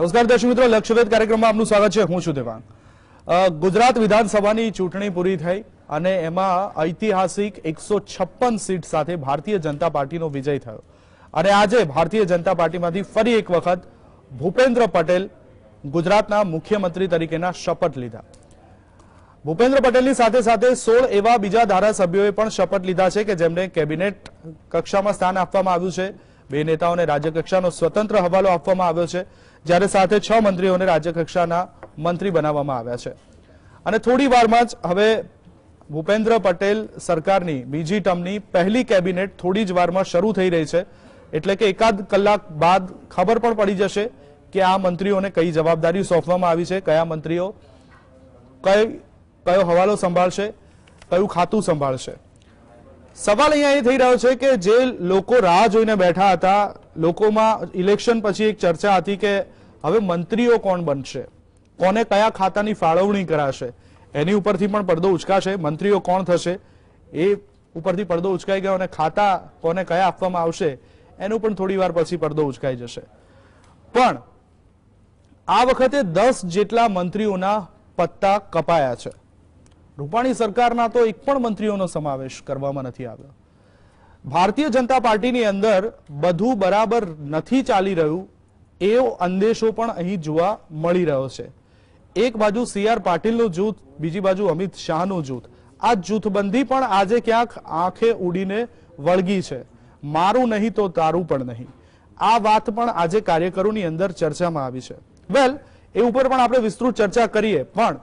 નમસ્કાર દર્શક મિત્રો, લક્ષ્યવેધ કાર્યક્રમમાં આપનું સ્વાગત છે. હું છું દેવાંગ. ગુજરાત વિધાનસભાની ચૂંટણી પૂરી થઈ અને એમાં ઐતિહાસિક 156 સીટ સાથે ભારતીય જનતા પાર્ટીનો વિજય થયો અને આજે ભારતીય જનતા પાર્ટીમાંથી ફરી એક વખત ભૂપેન્દ્ર પટેલ ગુજરાતના મુખ્યમંત્રી તરીકેના શપથ લીધા. ભૂપેન્દ્ર પટેલની સાથે સાથે 16 એવા બીજા ધારાસભ્યોએ પણ શપથ લીધા છે કે જેમને કેબિનેટ કક્ષામાં સ્થાન આપવામાં આવ્યું છે. બે નેતાઓને રાજ્યકક્ષાનો સ્વતંત્ર હવાલો આપવામાં આવ્યો છે, જ્યારે સાથે 6 મંત્રીઓને રાજ્યકક્ષાના મંત્રી બનાવવામાં આવ્યા છે. અને થોડી વારમાં જ હવે ભૂપેન્દ્ર પટેલ સરકારની બીજી ટર્મની પહેલી કેબિનેટ થોડી જ વારમાં શરૂ થઈ રહી છે. એટલે કે એકાદ કલાક બાદ ખબર પણ પડી જશે કે આ મંત્રીઓને કઈ જવાબદારી સોંપવામાં આવી છે, કયા મંત્રીઓ કયો હવાલો સંભાળશે, કયું ખાતું સંભાળશે. સવાલ અહીંયા એ થઈ રહ્યો છે કે જે લોકો રાહ જોઈને બેઠા હતા, લોકોમાં ઇલેક્શન પછી એક ચર્ચા હતી કે હવે મંત્રીઓ કોણ બનશે, કોને કયા ખાતાની ફાળવણી કરાશે, એની ઉપરથી પણ પડદો ઉચકાશે. મંત્રીઓ કોણ થશે એ ઉપરથી પડદો ઉચકાઈ ગયો અને ખાતા કોને કયા આપવામાં આવશે એનું પણ થોડી વાર પછી પડદો ઉચકાઈ જશે. પણ આ વખતે 10 જેટલા મંત્રીઓના પત્તા કપાયા છે. રૂપાણી સરકારના તો એક પણ મંત્રીઓનો સમાવેશ કરવામાં નથી આવ્યો. ભારતીય જનતા પાર્ટીની અંદર બધું બરાબર નથી ચાલી રહ્યું એવો અંદેશો પણ અહીં જોવા મળી રહ્યો છે. એક બાજુ CR પાટીલનું જૂથ, બીજી બાજુ અમિત શાહનું જૂથ. આ જૂથબંધી પણ આજે ક્યાંક આંખે ઉડીને વળગી છે. મારું નહીં તો તારું પણ નહીં, આ વાત પણ આજે કાર્યકરોની અંદર ચર્ચામાં આવી છે. વેલ, એ ઉપર પણ આપણે વિસ્તૃત ચર્ચા કરીએ, પણ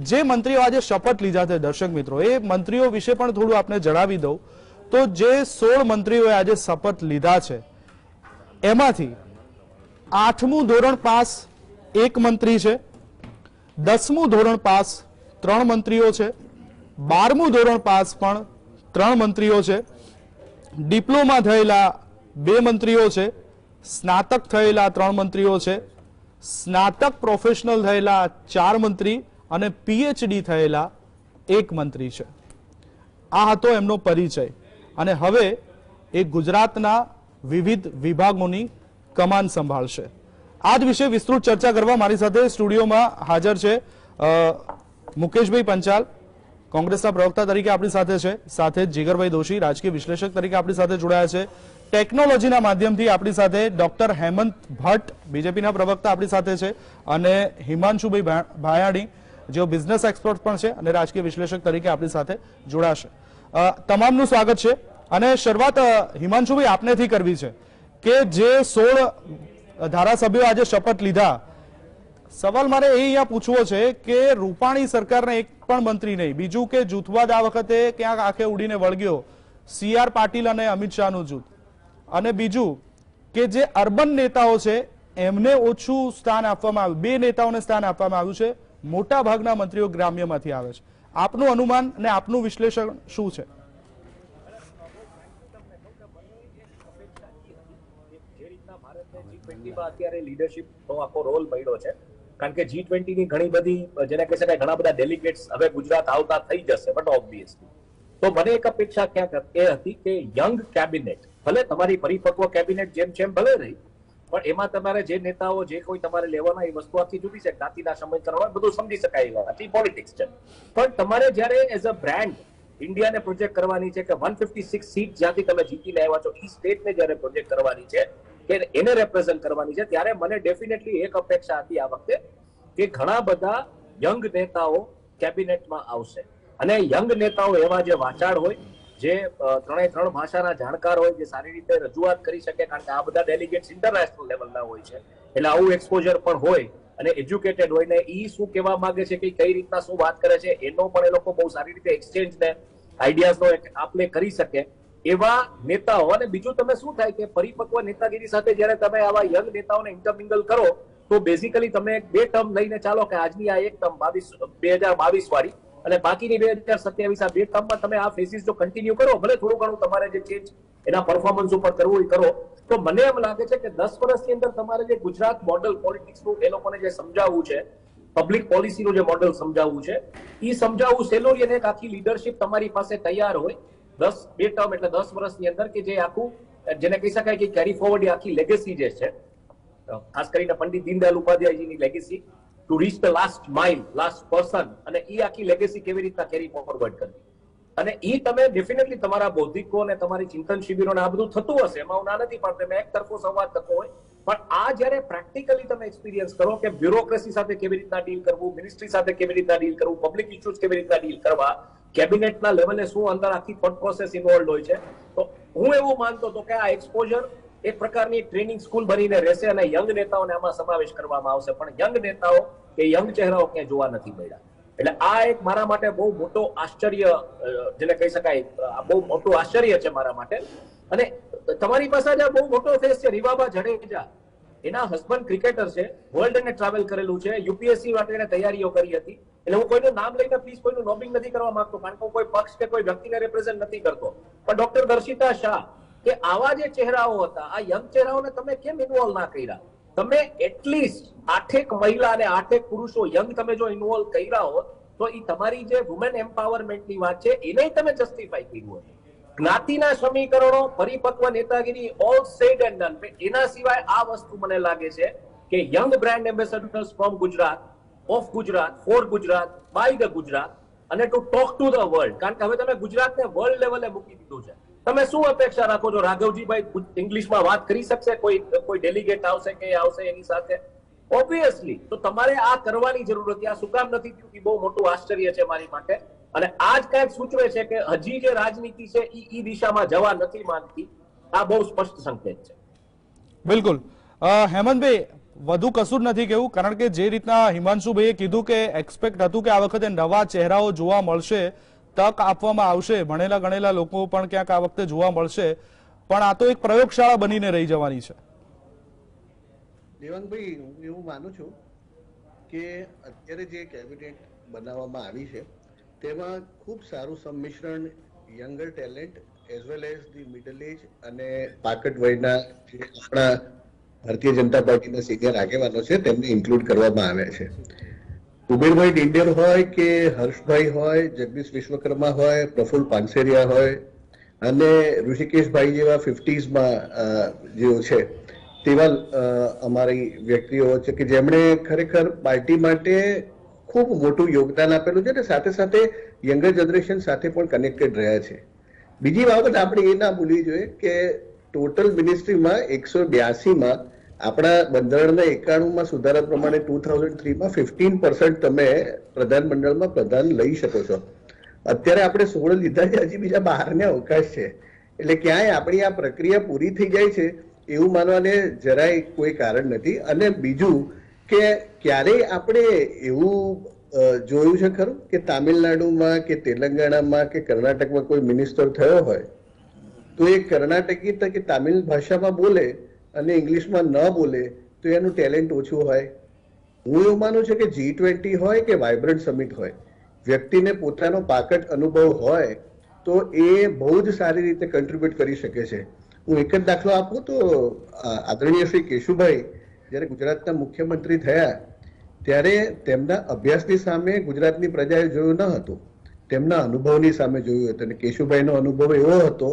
જે મંત્રીઓ આજે શપથ લીધા છે દર્શક મિત્રો, એ મંત્રીઓ વિશે પણ થોડું આપણે જણાવી દઉં તો જે 16 મંત્રીઓએ આજે શપથ લીધા છે એમાંથી 8મું ધોરણ પાસ એક મંત્રી છે, 10મું ધોરણ પાસ 3 મંત્રીઓ છે, 12મું ધોરણ પાસ પણ 3 મંત્રીઓ છે, ડિપ્લોમા થયેલા 2 મંત્રીઓ છે, સ્નાતક થયેલા 3 મંત્રીઓ છે, સ્નાતક પ્રોફેશનલ થયેલા 4 મંત્રી અને PhD થયેલા 1 મંત્રી છે. આ હતો એમનો પરિચય અને હવે એ ગુજરાતના વિવિધ વિભાગોની કમાન સંભાળશે. આ જ વિશે વિસ્તૃત ચર્ચા કરવા મારી સાથે સ્ટુડિયોમાં હાજર છે મુકેશભાઈ પંચાલ, કોંગ્રેસના પ્રવક્તા તરીકે આપણી સાથે છે, સાથે જીગરભાઈ દોશી, રાજકીય વિશ્લેષક તરીકે આપણી સાથે જોડાયા છે. ટેકનોલોજીના માધ્યમથી આપણી સાથે ડોક્ટર હેમંત ભટ્ટ, બીજેપીના પ્રવક્તા આપણી સાથે છે, અને હિમાંશુભાઈ ભાયાણી, જેઓ બિઝનેસ એક્સપર્ટ પણ છે અને રાજકીય વિશ્લેષક તરીકે આપણી સાથે જોડાશે. તમામનું સ્વાગત છે. અને શરૂઆત હિમાંશુભાઈ આપનેથી કરવી છે કે જે 16 ધારાસભ્યો આજે શપથ લીધા, સવાલ મારે એ અહીંયા પૂછવો છે કે રૂપાણી સરકારના એક પણ મંત્રી નહીં, બીજું કે જૂથવાદ આ વખતે ક્યાંક આંખે ઉડીને વળગ્યો, CR પાટીલ અને અમિત શાહનું જૂથ, અને બીજું કે જે અર્બન નેતાઓ છે એમને ઓછું સ્થાન આપવામાં આવ્યું, 2 નેતાઓને સ્થાન આપવામાં આવ્યું છે, મોટા ભાગના મંત્રીઓ ગ્રામ્યમાંથી આવે છે. આપનું અનુમાન અને આપનું વિશ્લેષણ શું છે? અત્યારે લીડરશિપનો આખો રોલ મળ્યો છે, કારણ કે G20 ની ઘણી બધી જેને કહે શકાય ઘણા બધા ડેલિગેટ્સ હવે ગુજરાત આવતા થઈ જશે. બટ ઓબ્વિયસલી તો મને એક અપેક્ષા ક્યાંક એ હતી કે યંગ કેબિનેટ, ભલે તમારી પરિપક્વ કેબિનેટ જેમ ભલે રહી, પણ એમાં તમારે જે નેતાઓ જે કોઈ તમારે લેવાના એ વસ્તુ આખી જુદી છે. જ્ઞાતિના સમીકરણ બધું સમજી શકાય એવા આખી પોલિટિક્સ છે, પણ તમારે જયારે એઝ અ બ્રાન્ડ ઇન્ડિયાને પ્રોજેક્ટ કરવાની છે કે 156 સીટ જ્યાંથી તમે જીતીને આવ્યા છો એ સ્ટેટને જયારે પ્રોજેક્ટ કરવાની છે કે એને રેપ્રેઝન્ટ કરવાની છે, ત્યારે મને ડેફિનેટલી એક અપેક્ષા હતી આ વખતે કે ઘણા બધા યંગ નેતાઓ કેબિનેટમાં આવશે. અને યંગ નેતાઓ એવા જે વાચાળ હોય, જે 3 ભાષાના જાણકાર હોય, જે સારી રીતે રજૂઆત કરી શકે, કારણ કે આ બધા ડેલિગેટ્સ ઇન્ટરનેશનલ લેવલના હોય છે, એટલે આવું એક્સપોઝર પણ હોય અને એજ્યુકેટેડ હોય ને ઈ શું કહેવા માંગે છે કે કઈ રીતના શું વાત કરે છે એનો પણ એ લોકો બહુ સારી રીતે એક્સચેન્જ ને આઈડિયાઝનો આપલે કરી શકે એવા નેતાઓ. અને બીજું તમે શું થાય કે પરિપક્વ નેતાગીરી સાથે જયારે તમે આવા યંગ નેતાઓને ઇન્ટરમિંગલ કરો તો બેઝિકલી તમે 2 ટર્મ લઈને ચાલો કે આજની આ એક ટર્મ 2022 વાળી અને બાકીની 2027 આ 2 ટર્મમાં તમે આ ફેસીસ જો કન્ટિન્યુ કરો, ભલે થોડું ઘણું તમારે જે ચેન્જ એના પરફોર્મન્સ ઉપર કરવું એ કરો, તો મને એમ લાગે છે કે 10 વર્ષની અંદર તમારે જે ગુજરાત મોડલ પોલિટિક્સનું એ લોકોને જે સમજાવવું છે, પબ્લિક પોલિસીનું જે મોડલ સમજાવવું છે એ સમજાવવું સહેલું, અને એક આખી લીડરશિપ તમારી પાસે તૈયાર હોય 2 ટર્મ એટલે 10 વર્ષની અંદર કે જે આખું જેને કહી શકાય કે કેરી ફોરવર્ડ આખી લેગેસી જે છે ખાસ કરીને પંડિત દીનદયાળ ઉપાધ્યાયજીની legacy to reach the last mile, last person, અને એ આખી લેગેસી કેવી રીતના કેરી ફોરવર્ડ કરવી. અને એ તમે ડેફિનેટલી તમારા બૌદ્ધિકો અને તમારી ચિંતન શિબિરો આ બધું થતું હશે, એમાં હું ના નથી પાડતો, તમે એક તરફો સંવાદ થતો હોય, પણ આ જયારે પ્રેક્ટિકલી તમે એક્સપિરિયન્સ કરો કે બ્યુરોક્રેસી સાથે કેવી રીતના ડીલ કરવું, મિનિસ્ટ્રી સાથે કેવી રીતના ડીલ કરવું, પબ્લિક ઇશ્યુઝ કેવી રીતના ડીલ કરવા, કેબિનેટના લેવલે શું અંદર આખી થોટ પ્રોસેસ ઇન્વોલ્વ હોય છે, તો હું એવું માનતો હતો કે આ એક્સપોઝર એક પ્રકારની ટ્રેનિંગ સ્કૂલ બનીને રહેશે અને યંગ નેતાઓને આમાં સમાવેશ કરવામાં આવશે. પણ યંગ નેતાઓ કે યંગ ચહેરાઓ ક્યાંય જોવા નથી મળ્યા. એટલે આ એક મારા માટે બહુ મોટો આશ્ચર્ય, જેને કહી શકાય બહુ મોટું આશ્ચર્ય છે મારા માટે. અને તમારી પાસે જે બહુ મોટો ફેસ છે, રીવાબા જડેજા, એના હસબન્ડ ક્રિકેટર છે, વર્લ્ડ એને ટ્રાવેલ કરેલું છે, યુપીએસસી માટે એને તૈયારીઓ કરી હતી. એટલે હું કોઈનું નામ લઈને પ્લીઝ કોઈનું નોબિંગ નથી કરવા માંગતો, કારણ કે હું કોઈ પક્ષ કે કોઈ વ્યક્તિને રિપ્રેઝન્ટ નથી કરતો, પણ ડોક્ટર દર્શિતા શાહ કે આવા જે ચહેરાઓ હતા, આ યંગ ચહેરાઓને તમે કેમ ઇન્વોલ્વ ના કર્યા? તમે એટલીસ્ટ 8 મહિલા અને 8 પુરુષો યંગ તમે જો ઇન્વોલ્વ કર્યા હોત તો એ તમારી જે વુમેન એમ્પાવરમેન્ટની વાત છે એને તમે જસ્ટિફાઈ કર્યું હોત. જ્ઞાતિના સમીકરણો, પરિપક્વ નેતાગીરી, ઓલ સેડ એન્ડ ડન. એના સિવાય આ વસ્તુ મને લાગે છે કે young brand ambassadors from Gujarat, of Gujarat, for Gujarat, by the Gujarat, અને to talk to the world. કારણ કે હવે તમે ગુજરાતને વર્લ્ડ લેવલે મૂકી દીધું છે. તમે શું અપેક્ષા રાખો છો? રાઘવજીભાઈ ઇંગ્લિશમાં વાત કરી શકશે? કોઈ ડેલિગેટ આવશે કે આવશે એની સાથે? ઓબ્વિયસલી. તો તમારે આ કરવાની જરૂર હતી. આ શું કામ નથી થયું? બહુ મોટું આશ્ચર્ય છે મારી માટે. અને આ જ કઈક સૂચવે છે કે હજી જે રાજનીતિ છે એ દિશામાં જવા નથી માંગતી. આ બહુ સ્પષ્ટ સંકેત છે. બિલકુલ. હેમંતભાઈ, વધુ કશું નથી કેવું, કારણ કે જે રીતના હિમાંશુભાઈએ કીધું કે એક્સપેક્ટ હતું કે આ વખતે નવા ચહેરાઓ જોવા મળશે, તક આપવામાં આવશે, ભણેલા ગણેલા લોકો પણ ક્યાંક આ વખતે જોવા મળશે, પણ આ તો એક પ્રયોગશાળા બનીને રહી જવાની છે. દેવાંગભાઈ, હું એવું માનું છું કે અત્યારે જે કેબિનેટ બનાવવામાં આવી છે તેમાં ખૂબ સારું સંમિશ્રણ younger talent as well as the middle age અને પાકટ વયના જે આપણા ભારતીય જનતા પાર્ટીના સિનિયર આગેવાનો છે તેમને ઇન્ક્લુડ કરવામાં આવ્યા છે. કુબેરભાઈ ડિંડેર હોય કે હર્ષભાઈ હોય, જગદીશ વિશ્વકર્મા હોય, પ્રફુલ્લ પાનસેરિયા હોય અને ઋષિકેશભાઈ જેવા 50s જેઓ છે તેવા અમારી વ્યક્તિઓ છે કે જેમણે ખરેખર પાર્ટી માટે ખૂબ મોટું યોગદાન આપેલું છે અને સાથે સાથે યંગર જનરેશન સાથે પણ કનેક્ટેડ રહ્યા છે. બીજી બાબત આપણે એ ના ભૂલવી જોઈએ કે ટોટલ મિનિસ્ટ્રીમાં 182માં આપણા બંધારણના 91માં સુધારા પ્રમાણે 2003માં 15% તમે પ્રધાનમંડળમાં પ્રધાન લઈ શકો છો. અત્યારે આપણે 16 લીધા છે, હજી બીજા 12ને અવકાશ છે. એટલે ક્યાંય આપણી આ પ્રક્રિયા પૂરી થઈ જાય છે એવું માનવાને જરાય કોઈ કારણ નથી. અને બીજું કે ક્યારેય આપણે એવું જોયું છે ખરું કે તામિલનાડુમાં કે તેલંગાણામાં કે કર્ણાટકમાં કોઈ મિનિસ્ટર થયો હોય તો એ કર્ણાટકી કે તામિલ ભાષામાં બોલે અને ઇંગ્લિશમાં ન બોલે તો એનું ટેલેન્ટ ઓછું હોય? હું એવું માનું છું કે G20 હોય કે વાઇબ્રન્ટ સમિટ હોય, વ્યક્તિને પોતાનો પાકટ અનુભવ હોય તો એ બહુ જ સારી રીતે કન્ટ્રીબ્યુટ કરી શકે છે. હું એક જ દાખલો આપું તો આદરણીય શ્રી કેશુભાઈ જ્યારે ગુજરાતના મુખ્યમંત્રી થયા ત્યારે તેમના અભ્યાસની સામે ગુજરાતની પ્રજાએ જોયું ન હતું, તેમના અનુભવની સામે જોયું હતું. અને કેશુભાઈનો અનુભવ એવો હતો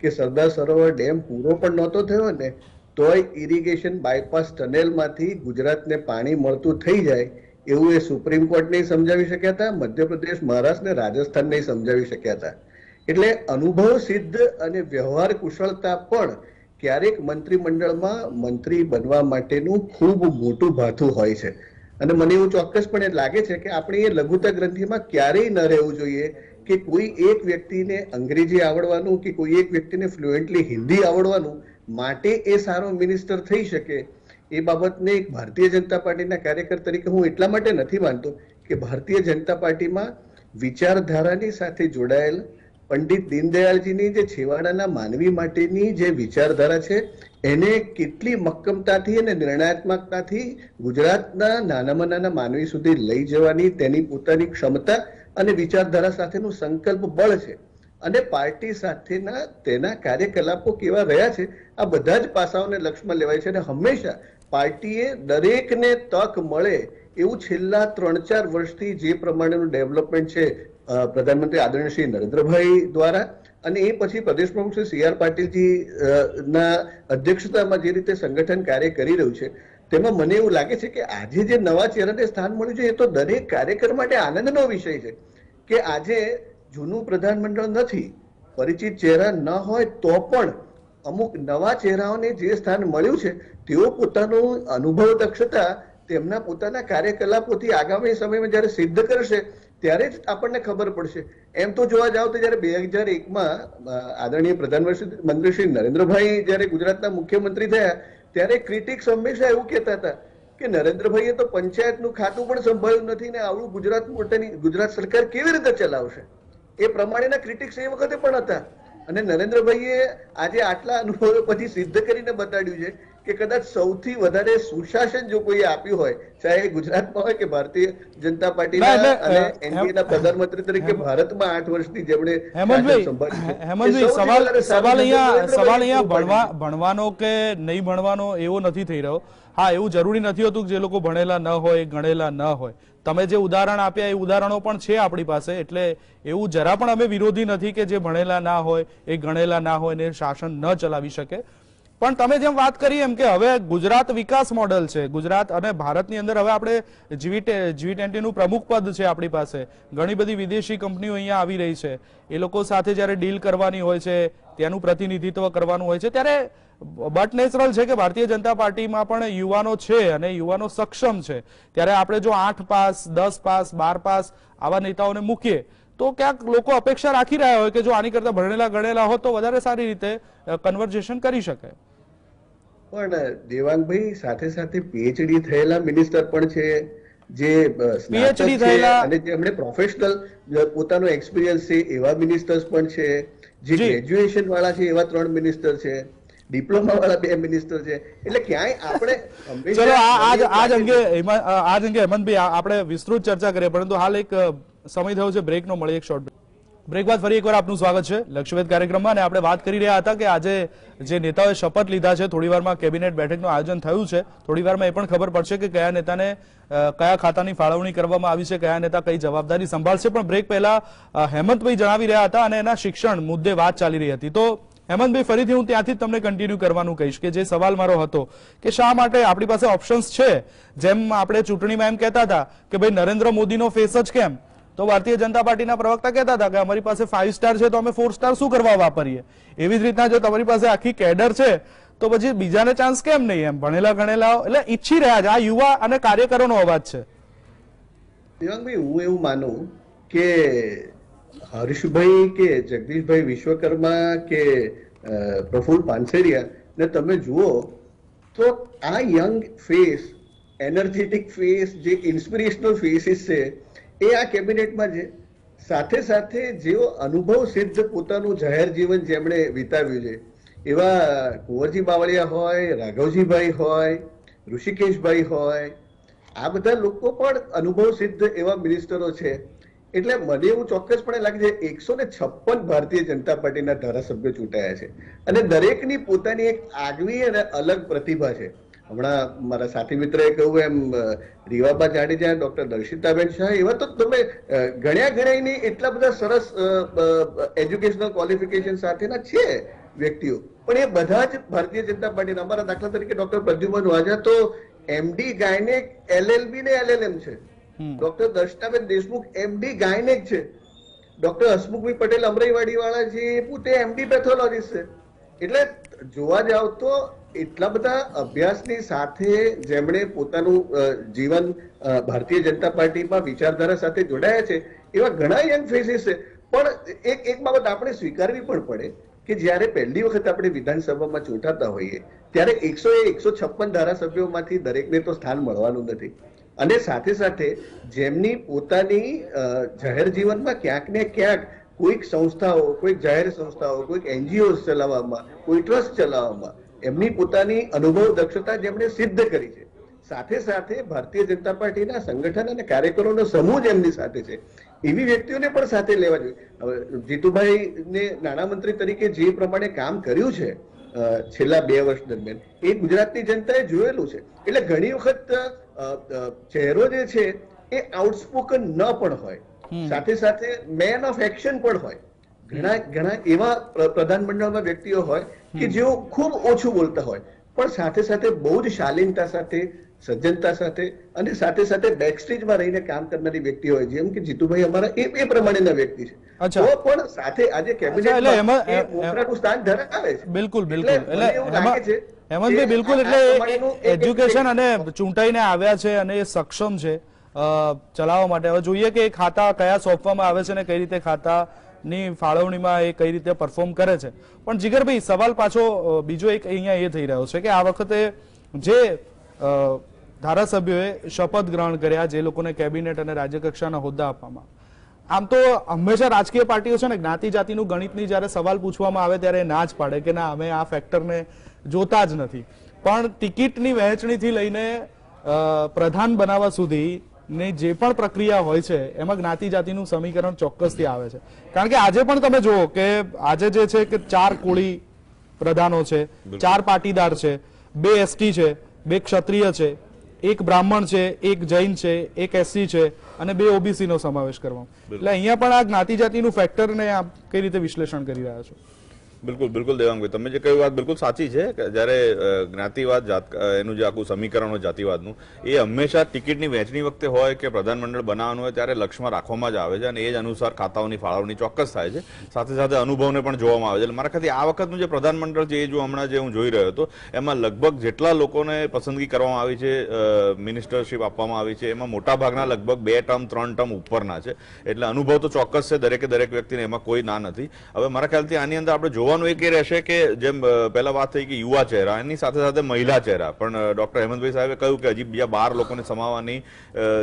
કે સરદાર સરોવર ડેમ પૂરો પણ નહોતો થયો ને તોય ઇરિગેશન બાયપાસ ટનેલમાંથી ગુજરાતને પાણી મળતું થઈ જાય એવું એ સુપ્રીમ કોર્ટ નહીં સમજાવી શક્યા હતા, મધ્યપ્રદેશ, મહારાષ્ટ્ર ને રાજસ્થાન નહીં સમજાવી શક્યા હતા. એટલે અનુભવ સિદ્ધ અને વ્યવહાર કુશળતા પણ ક્યારેક મંત્રીમંડળમાં મંત્રી બનવા માટેનું ખૂબ મોટું ભાથું હોય છે. અને મને એવું ચોક્કસપણે લાગે છે કે આપણે એ લઘુતા ગ્રંથિમાં ક્યારેય ન રહેવું જોઈએ કે કોઈ એક વ્યક્તિને અંગ્રેજી આવડવાનું કે કોઈ એક વ્યક્તિને ફ્લુએન્ટલી હિન્દી આવડવાનું માટે એ સારો મિનિસ્ટર થઈ શકે એ બાબતને એક ભારતીય જનતા પાર્ટીના કાર્યકર તરીકે હું એટલા માટે નથી માનતો કે ભારતીય જનતા પાર્ટીમાં વિચારધારાની સાથે જોડાયેલ પંડિત દીનદયાળજીની જે છેવાડાના માનવી માટેની જે વિચારધારા છે એને કેટલી મક્કમતાથી અને નિર્ણયાત્મકતાથી ગુજરાતના નાનામાં નાના માનવી સુધી લઈ જવાની તેની પોતાની ક્ષમતા અને વિચારધારા સાથેનું સંકલ્પ બળ છે. અને પાર્ટી સાથેના તેના કાર્યકલાપો કેવા રહ્યા છે આ બધા જ પાસાઓને લક્ષ્યમાં લેવાય છે. અને હંમેશા પાર્ટીએ દરેકને તક મળે એવું છેલ્લા 3-4 વર્ષથી જે પ્રમાણેનું ડેવલપમેન્ટ છે પ્રધાનમંત્રી આદરણીય શ્રી નરેન્દ્રભાઈ દ્વારા અને એ પછી પ્રદેશ પ્રમુખ શ્રી CR પાટીલજી ના અધ્યક્ષતામાં જે રીતે સંગઠન કાર્ય કરી રહ્યું છે તેમાં મને એવું લાગે છે કે આજે જે નવા ચહેરાને સ્થાન મળ્યું છે એ તો દરેક કાર્યકર માટે આનંદનો વિષય છે કે આજે જૂનું પ્રધાનમંડળ નથી, પરિચિત ચહેરા ન હોય તો પણ અમુક નવા ચહેરાઓને જે સ્થાન મળ્યું છે તેઓ પોતાનું અનુભવ દક્ષતા તેમના પોતાના કાર્યકલાપોથી આગામી સમયમાં જયારે સિદ્ધ કરશે ત્યારે જ આપણને ખબર પડશે. એમ તો જોવા જાવ તો જયારે 2001માં આદરણીય પ્રધાનમંત્રી શ્રી નરેન્દ્રભાઈ જયારે ગુજરાતના મુખ્યમંત્રી થયા ત્યારે ક્રિટિક્સ હંમેશા એવું કહેતા હતા કે નરેન્દ્રભાઈએ તો પંચાયતનું ખાતું પણ સંભાળ્યું નથી ને આવડું ગુજરાત સરકાર કેવી રીતે ચલાવશે, એ પ્રમાણેના ક્રિટિક્સ એ વખતે પણ હતા. અને નરેન્દ્રભાઈએ આજે આટલા અનુભવો પછી સિદ્ધ કરીને બતાડ્યું છે કે કદાચ સૌથી વધારે સુશાસન જો કોઈ આપ્યું હોય, ચાહે ગુજરાતમાં હોય કે ભારતીય જનતા પાર્ટીના અને એનડીએના પ્રધાનમંત્રી તરીકે ભારતમાં 8 વર્ષથી જેમણે સવાલ અહીંયા ભણવાનો કે નહીં ભણવાનો એવો નથી થઈ રહ્યો. હા, એવું જરૂરી નથી હોતું કે જે લોકો ભણેલા ન હોય, ગણેલા ન હોય. તમે જે ઉદાહરણ આપ્યા એ ઉદાહરણો પણ છે આપણી પાસે, એટલે એવું જરા પણ અમે વિરોધી નથી કે જે ભણેલા ના હોય, એ ગણેલા ના હોય ને શાસન ન ચલાવી શકે. પણ તમે જેમ વાત કરી એમ કે હવે ગુજરાત વિકાસ મોડેલ છે, ગુજરાત અને ભારતની અંદર હવે આપણે G20 નું પ્રમુખ પદ છે આપણી પાસે, ઘણી બધી વિદેશી કંપનીઓ અહીંયા આવી રહી છે, એ લોકો સાથે જયારે ડીલ કરવાની હોય છે, ત્યાંનું પ્રતિનિધિત્વ કરવાનું હોય છે, ત્યારે બટ નેચરલ છે કે ભારતીય જનતા પાર્ટીમાં પણ યુવાનો છે અને યુવાનો સક્ષમ છે. ત્યારે આપણે જો 8 પાસ, 10 પાસ, 12 પાસ આવા નેતાઓને મૂકીએ તો ક્યાંક લોકો અપેક્ષા રાખી રહ્યા હોય કે જો આની કરતા ભણેલા ગણેલા હોય તો વધારે સારી રીતે કન્વર્ઝેશન કરી શકે. પણ દેવાંગભાઈ સાથે સાથે પીએચડી થયેલા મિનિસ્ટર પણ છે, જે પીએચડી થયેલા અને જેમણે પ્રોફેશનલ પોતાનો એક્સપિરિયન્સ છે એવા મિનિસ્ટર્સ પણ છે, જે ગ્રેજ્યુએશન વાળા છે એવા 3 મિનિસ્ટર છે, ડિપ્લોમા વાળા 2 મિનિસ્ટર છે. એટલે ક્યાંય આપણે ચલો આજ અંગે હેમંતભાઈ આપણે વિસ્તૃત ચર્ચા કરીએ, પરંતુ હાલ એક સમય થયો છે બ્રેકનો, મળીએ એક શોર્ટ બ્રેક બાદ ફરી એકવાર આપનું સ્વાગત છે લક્ષ્યવેધ કાર્યક્રમમાં. અને આપણે વાત કરી રહ્યા હતા કે આજે જે નેતાઓએ શપથ લીધા છે, થોડી વારમાં કેબિનેટ બેઠકનું આયોજન થયું છે, થોડી વારમાં એ પણ ખબર પડશે કે કયા નેતાને કયા ખાતાની ફાળવણી કરવામાં આવી છે, કયા નેતા કઈ જવાબદારી સંભાળશે. પણ બ્રેક પહેલા હેમંતભાઈ જણાવી રહ્યા હતા અને એના શિક્ષણ મુદ્દે વાત ચાલી રહી હતી. તો હેમંતભાઈ, ફરીથી હું ત્યાંથી તમને કન્ટિન્યુ કરવાનું કહીશ કે જે સવાલ મારો હતો કે શા માટે આપણી પાસે ઓપ્શન્સ છે, જેમ આપણે ચૂંટણીમાં એમ કહેતા હતા કે ભાઈ નરેન્દ્ર મોદીનો ફેસ જ કેમ, તો ભારતીય જનતા પાર્ટીના પ્રવક્તા કહેતા હતા કે અમારી પાસે 5 સ્ટાર છે તો અમે 4 સ્ટાર શું કરવા વાપરીએ. એવી જ રીતના જો તમારી પાસે આખી કેડર છે તો પછી બીજાને ચાન્સ કેમ નહીં, એમ ભણેલા ગણેલા એટલે ઈચ્છી રહ્યા છે. આ યુવા અને કાર્યકરોનો અવાજ છે. દેવાંગભાઈ, હું એવું માનું કે હર્ષભાઈ કે જગદીશભાઈ વિશ્વકર્મા કે પ્રફુલ્લ પાનસેરિયા ને તમે જુઓ તો આ યંગ ફેસ, એનર્જેટિક ફેસ, જે ઇન્સ્પિરેશનલ ફેસીસ છે એ આ કેબિનેટમાં છે. સાથે સાથે જેઓ અનુભવ સિદ્ધ પોતાનું જાહેર જીવન જેમણે વિતાવ્યું છે એવા કુંવરજી બાવળિયા હોય, રાઘવજીભાઈ હોય, ઋષિકેશભાઈ હોય, આ બધા લોકો પણ અનુભવ સિદ્ધ એવા મિનિસ્ટરો છે. એટલે મને એવું ચોક્કસપણે લાગે છે 156 ભારતીય જનતા પાર્ટીના ધારાસભ્યો ચૂંટાયા છે અને દરેકની પોતાની એક આગવી અને અલગ પ્રતિભા છે. હમણાં મારા સાથી મિત્રએ કહ્યું એમ રીવાબા જાડેજા, ડોક્ટર દર્શિતાબેન શાહ, એવા તો તમે ગણ્યા એટલા બધા સરસ એજ્યુકેશનલ ક્વોલિફિકેશન સાથેના છે વ્યક્તિઓ, પણ એ બધા જ ભારતીય જનતા પાર્ટીના. અમારા દાખલા તરીકે ડોક્ટર પ્રદ્યુમન વાઝા તો એમડી ગાયનેક, LLB ને LLM છે. ડોક્ટર દર્શનાબેન દેશમુખ MD ગાયનેક છે. ડોક્ટર હસમુખભાઈ પટેલ અમરાઈવાડી વાળા છે, એ પોતે MD પેથોલોજીસ્ટ છે. એટલે જોવા જાવ તો એટલા બધા અભ્યાસની સાથે જેમણે પોતાનું જીવન ભારતીય જનતા પાર્ટીમાં વિચારધારા સાથે જોડાયા છે એવા ઘણા યંગ ફેસીસ છે. પણ એક બાબત આપણે સ્વીકારવી પણ પડે કે જ્યારે પહેલી વખત આપણે વિધાનસભામાં ચૂંટાતા હોઈએ ત્યારે 156 ધારાસભ્યોમાંથી દરેકને તો સ્થાન મળવાનું નથી. અને સાથે સાથે જેમની પોતાની જાહેર જીવનમાં ક્યાંક ને ક્યાંક કોઈક સંસ્થાઓ, કોઈક જાહેર સંસ્થાઓ, કોઈક NGO ચલાવવામાં, કોઈ ટ્રસ્ટ ચલાવવામાં એમની પોતાની અનુભવ દક્ષતા જેમણે સિદ્ધ કરી છે. સાથે સાથે ભારતીય જનતા પાર્ટીના સંગઠન અને કાર્યકરોનો સમૂહ જેમની સાથે છે એવી વ્યક્તિઓને પણ સાથે લેવા જોઈએ. હવે જીતુભાઈને નાણામંત્રી તરીકે જે પ્રમાણે કામ કર્યું છે છેલ્લા 2 વર્ષ દરમિયાન એ ગુજરાતની જનતાએ જોયેલું છે. એટલે ઘણી વખત ચહેરો જે છે એ આઉટસ્પોકન ન પણ હોય, સાથે સાથે મેન ઓફ એક્શન પણ હોય. ઘણા એવા પ્રધાનમંડળમાં વ્યક્તિઓ હોય કે જેઓ ખૂબ ઓછું બોલતા હોય પણ સાથે સાથે બહુ જ શાલીનતા સાથે, સજ્જનતા સાથે અને સાથે સાથે બેકસ્ટેજમાં રહીને કામ કરનારી વ્યક્તિ હોય, જેમ કે જીતુભાઈ અમારા એ પ્રમાણેના વ્યક્તિ છે. તો પણ સાથે આજે કેબિનેટમાં એ મોખરાનું સ્થાન ધરાવે છે. બિલકુલ બિલકુલ. એટલે હેમંતભાઈ બિલકુલ, એટલે એજ્યુકેશન અને ચૂંટાઈને આવ્યા છે અને એ સક્ષમ છે ચલાવવા માટે. હવે જોઈએ કે એ ખાતા કયા સોંપવામાં આવે છે ને કઈ રીતે ખાતાની ફાળવણીમાં એ કઈ રીતે પરફોર્મ કરે છે. પણ જીગરભાઈ, સવાલ પાછો બીજો એક અહીંયા એ થઈ રહ્યો છે કે આ વખતે જે ધારાસભ્યોએ શપથ ગ્રહણ કર્યા, જે લોકોને કેબિનેટ અને રાજ્યકક્ષાના હોદ્દા આપવામાં, આમ તો હંમેશા રાજકીય પાર્ટીઓ છે ને જ્ઞાતિ જાતિનું ગણિતની જ્યારે સવાલ પૂછવામાં આવે ત્યારે ના જ પાડે કે ના, અમે આ ફેક્ટરને જોતા જ નથી. પણ ટિકિટની વહેંચણીથી લઈને પ્રધાન બનાવવા સુધીની જે પણ પ્રક્રિયા હોય છે એમાં જ્ઞાતિ જાતિનું સમીકરણ ચોક્કસથી આવે છે. કારણ કે આજે પણ તમે જુઓ કે આજે જે છે કે 4 કોળી પ્રધાનો છે, 4 પાટીદાર છે, 2 એસટી છે, 2 ક્ષત્રિય છે, 1 બ્રાહ્મણ છે, 1 જૈન છે, 1 એસસી છે અને 2 ઓબીસી નો સમાવેશ કરવામાં. એટલે અહીંયા પણ આ જ્ઞાતિ જાતિનું ફેક્ટરને આપ કઈ રીતે વિશ્લેષણ કરી રહ્યા છો? બિલકુલ બિલકુલ દેવાંગભાઈ, તમે જે કહ્યું વાત બિલકુલ સાચી છે કે જ્યારે જ્ઞાતિવાદ એનું જે આખું સમીકરણ હોય જાતિવાદનું, એ હંમેશા ટિકિટની વહેંચણી વખતે હોય કે પ્રધાનમંડળ બનાવવાનું હોય ત્યારે લક્ષ્યમાં રાખવામાં જ આવે છે અને એ જ અનુસાર ખાતાઓની ફાળવણી ચોક્કસ થાય છે. સાથે સાથે અનુભવને પણ જોવામાં આવે છે. એટલે મારા ખ્યાલથી આ વખતનું જે પ્રધાનમંડળ છે એ જો હમણાં જે હું જોઈ રહ્યો હતો એમાં લગભગ જેટલા લોકોને પસંદગી કરવામાં આવી છે, મિનિસ્ટરશીપ આપવામાં આવી છે, એમાં મોટાભાગના લગભગ 2 ટર્મ 3 ટર્મ ઉપરના છે. એટલે અનુભવ તો ચોક્કસ છે દરેકે દરેક વ્યક્તિને, એમાં કોઈ ના નથી. હવે મારા ખ્યાલથી આની અંદર આપણે જોવાનું એક એ રહેશે કે જેમ પહેલા વાત થઈ કે યુવા ચહેરા, એની સાથે સાથે મહિલા ચહેરા પણ ડોક્ટર હેમંતભાઈ સાહેબે કહ્યું કે હજી બીજા 12 લોકોને સમાવવાની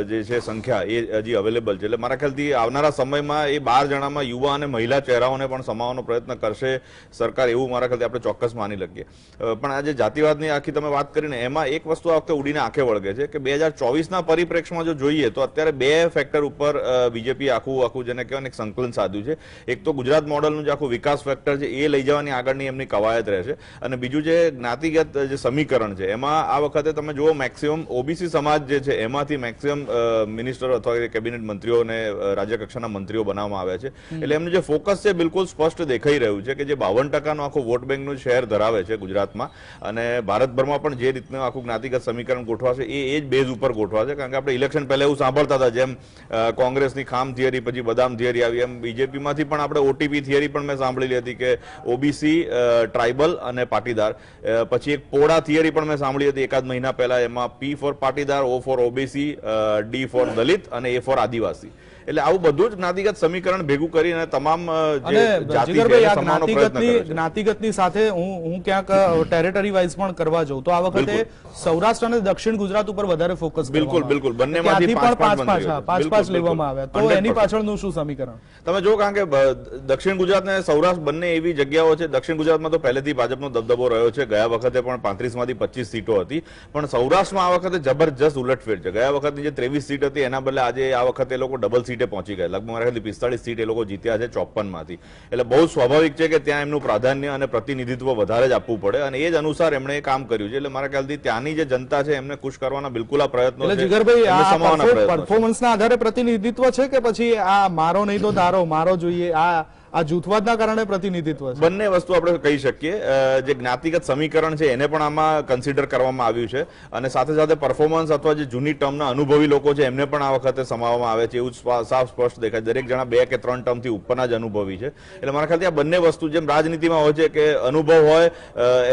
જે છે સંખ્યા એ હજી અવેલેબલ છે. એટલે મારા ખ્યાલથી આવનારા સમયમાં એ 12 જણામાં યુવા અને મહિલા ચહેરાઓને પણ સમાવવાનો પ્રયત્ન કરશે સરકાર, એવું મારા ખ્યાલથી આપણે ચોક્કસ માની લઈએ. પણ આજે જાતિવાદની આખી તમે વાત કરીને એમાં એક વસ્તુ આ વખતે ઉડીને આંખે વળગે છે કે 2024ના પરિપ્રેક્ષમાં જો જોઈએ તો અત્યારે 2 ફેક્ટર ઉપર બીજેપી આખું જેને કહેવાય એક સંકલન સાધ્યું છે. એક તો ગુજરાત મોડલનું જે આખું વિકાસ ફેક્ટર છે એ લઈ જવાની આગળની એમની કવાયત રહેશે, અને બીજું જે જ્ઞાતિગત જે સમીકરણ છે એમાં આ વખતે તમે જુઓ મેક્સિમમ ઓબીસી સમાજ જે છે એમાંથી મેક્સિમમ મિનિસ્ટરો અથવા કેબિનેટ મંત્રીઓ અને રાજ્યકક્ષાના મંત્રીઓ બનાવવામાં આવ્યા છે. એટલે એમનું જે ફોકસ છે બિલકુલ સ્પષ્ટ દેખાઈ રહ્યું છે કે જે 52% આખું વોટ બેંકનું શહેર ધરાવે છે ગુજરાતમાં અને ભારતભરમાં પણ જે રીતનું આખું જ્ઞાતિગત સમીકરણ ગોઠવાશે એ જ બેઝ ઉપર ગોઠવાશે. કારણ કે આપણે ઇલેક્શન પહેલા એવું સાંભળતા હતા જેમ કોંગ્રેસની ખામ થિયરી પછી બદામ થિયરી આવી, એમ બીજેપીમાંથી પણ આપણે ઓટીપી થિયરી પણ મેં સાંભળેલી હતી કે ઓબીસી, ટ્રાઇબલ અને પાટીદાર. પછી એક પોડા થિયરી પણ મેં સાંભળી હતી એકાદ મહિના પહેલા, એમાં P for Patidar, O for OBC, D for Dalit અને A ફોર આદિવાસી. એટલે આવું બધું જ જ્ઞાતિગત સમીકરણ ભેગું કરીને તમામ જ્ઞાતિગતની સાથે હું ક્યાંક ટેરેટરી વાઇઝ પણ કરવા જાઉં તો આ વખતે સૌરાષ્ટ્ર અને દક્ષિણ ગુજરાત ઉપર વધારે ફોકસ બિલકુલ બિલકુલ બંનેમાંથી 5 લેવામાં આવ્યા. તો એની પાછળનું શું સમીકરણ તમે જો? કારણ કે દક્ષિણ ગુજરાત અને સૌરાષ્ટ્ર બંને એવી જગ્યાઓ છે. દક્ષિણ ગુજરાતમાં તો પહેલેથી ભાજપનો દબદબો રહ્યો છે, ગયા વખતે પણ 35માંથી 25 સીટો હતી, પણ સૌરાષ્ટ્રમાં આ વખતે જબરજસ્ત ઉલટફેર છે. ગયા વખતની જે 23 સીટ હતી એના બદલે આજે આ વખતે લોકો ડબલ સીટે પહોંચી ગયા. લગભગ મારા ખ્યાલથી 45 સીટ એ લોકો જીત્યા છે 54માંથી. એટલે બહુ સ્વાભાવિક છે કે ત્યાં એમનું પ્રાધાન્ય અને પ્રતિનિધિત્વ વધારે જ આપવું પડે અને એ જ અનુસાર એમણે કામ કર્યું છે. એટલે મારા ખ્યાલથી ત્યાંની જે જનતા છે એમને ખુશ કરવાના બિલકુલ આ પ્રયત્નો છે. જીગરભાઈ, પરફોર્મન્સના આધારે પ્રતિનિધિત્વ છે કે પછી આ મારો નહીં તો તારો, મારો જોઈએ, આ જૂથવાદના કારણે પ્રતિનિધિત્વ છે? બંને વસ્તુ આપણે કહી શકીએ. જે જ્ઞાતિગત સમીકરણ છે એને પણ આમાં કન્સિડર કરવામાં આવ્યું છે અને સાથે સાથે પરફોર્મન્સ અથવા જે જૂની ટર્મના અનુભવી લોકો છે એમને પણ આ વખતે સમાવવામાં આવે છે, એવું સાફ સ્પષ્ટ દેખાય. દરેક જણા 2 કે 3 ટર્મથી ઉપરના જ અનુભવી છે. એટલે મારા ખ્યાલથી આ બંને વસ્તુ જેમ રાજનીતિમાં હોય છે કે અનુભવ હોય,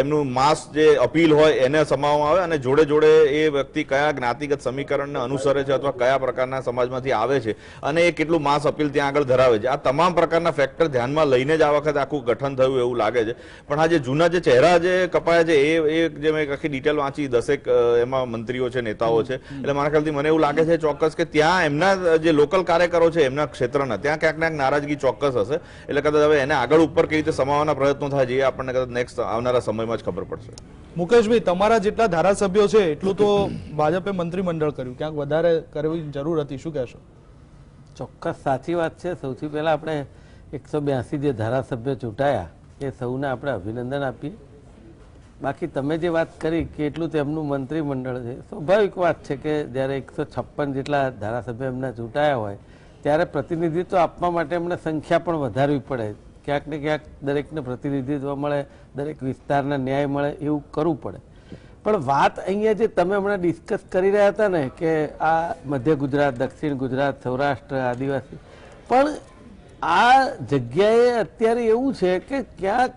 એમનું માસ જે અપીલ હોય એને સમાવવામાં આવે અને જોડે જોડે એ વ્યક્તિ કયા જ્ઞાતિગત સમીકરણને અનુસરે છે અથવા કયા પ્રકારના સમાજમાંથી આવે છે અને એ કેટલું માસ અપીલ ત્યાં આગળ ધરાવે છે, આ તમામ પ્રકારના ફેક્ટર ધ્યાનમાં લઈને જ આ વખતે આખું ગઠન થયું એવું લાગે છે. પણ આ જે જૂના જે ચહેરા જે કપાયા છે એ જે મેં આખી ડિટેલ વાંચી, 10 એમાં મંત્રીઓ છે, નેતાઓ છે. એટલે મારા ખ્યાલથી મને એવું લાગે છે ચોક્કસ કે ત્યાં એમના જે લોકલ કાર્યકરો છે એમના ક્ષેત્રના ત્યાં ક્યાંક ને નારાજગી ચોક્કસ હશે. એટલે કદાચ હવે એને આગળ ઉપર કેવી રીતે સમાવવાના પ્રયત્નો થાય છે એ આપણને કદાચ નેક્સ્ટ આવનારા સમયમાં જ ખબર પડશે. મુકેશભાઈ, તમારા જેટલા ધારાસભ્યો છે એટલું તો ભાજપે મંત્રીમંડળ કર્યું, ક્યાંક વધારે કરવી જરૂર હતી, શું કહેશો? ચોક્કસ સાચી વાત છે. સૌથી પહેલા આપણે 182 જે ધારાસભ્યો ચૂંટાયા એ સૌને આપણે અભિનંદન આપીએ. બાકી તમે જે વાત કરી કે એટલું તેમનું મંત્રીમંડળ છે, સ્વાભાવિક વાત છે કે જ્યારે 156 જેટલા ધારાસભ્યો એમના ચૂંટાયા હોય ત્યારે પ્રતિનિધિત્વ આપવા માટે એમને સંખ્યા પણ વધારવી પડે. ક્યાંક ને ક્યાંક દરેકને પ્રતિનિધિત્વ મળે, દરેક વિસ્તારને ન્યાય મળે એવું કરવું પડે. પણ વાત અહીંયા જે તમે હમણાં ડિસ્કસ કરી રહ્યા હતા ને કે આ મધ્ય ગુજરાત, દક્ષિણ ગુજરાત, સૌરાષ્ટ્ર, આદિવાસી, પણ આ જગ્યાએ અત્યારે એવું છે કે ક્યાં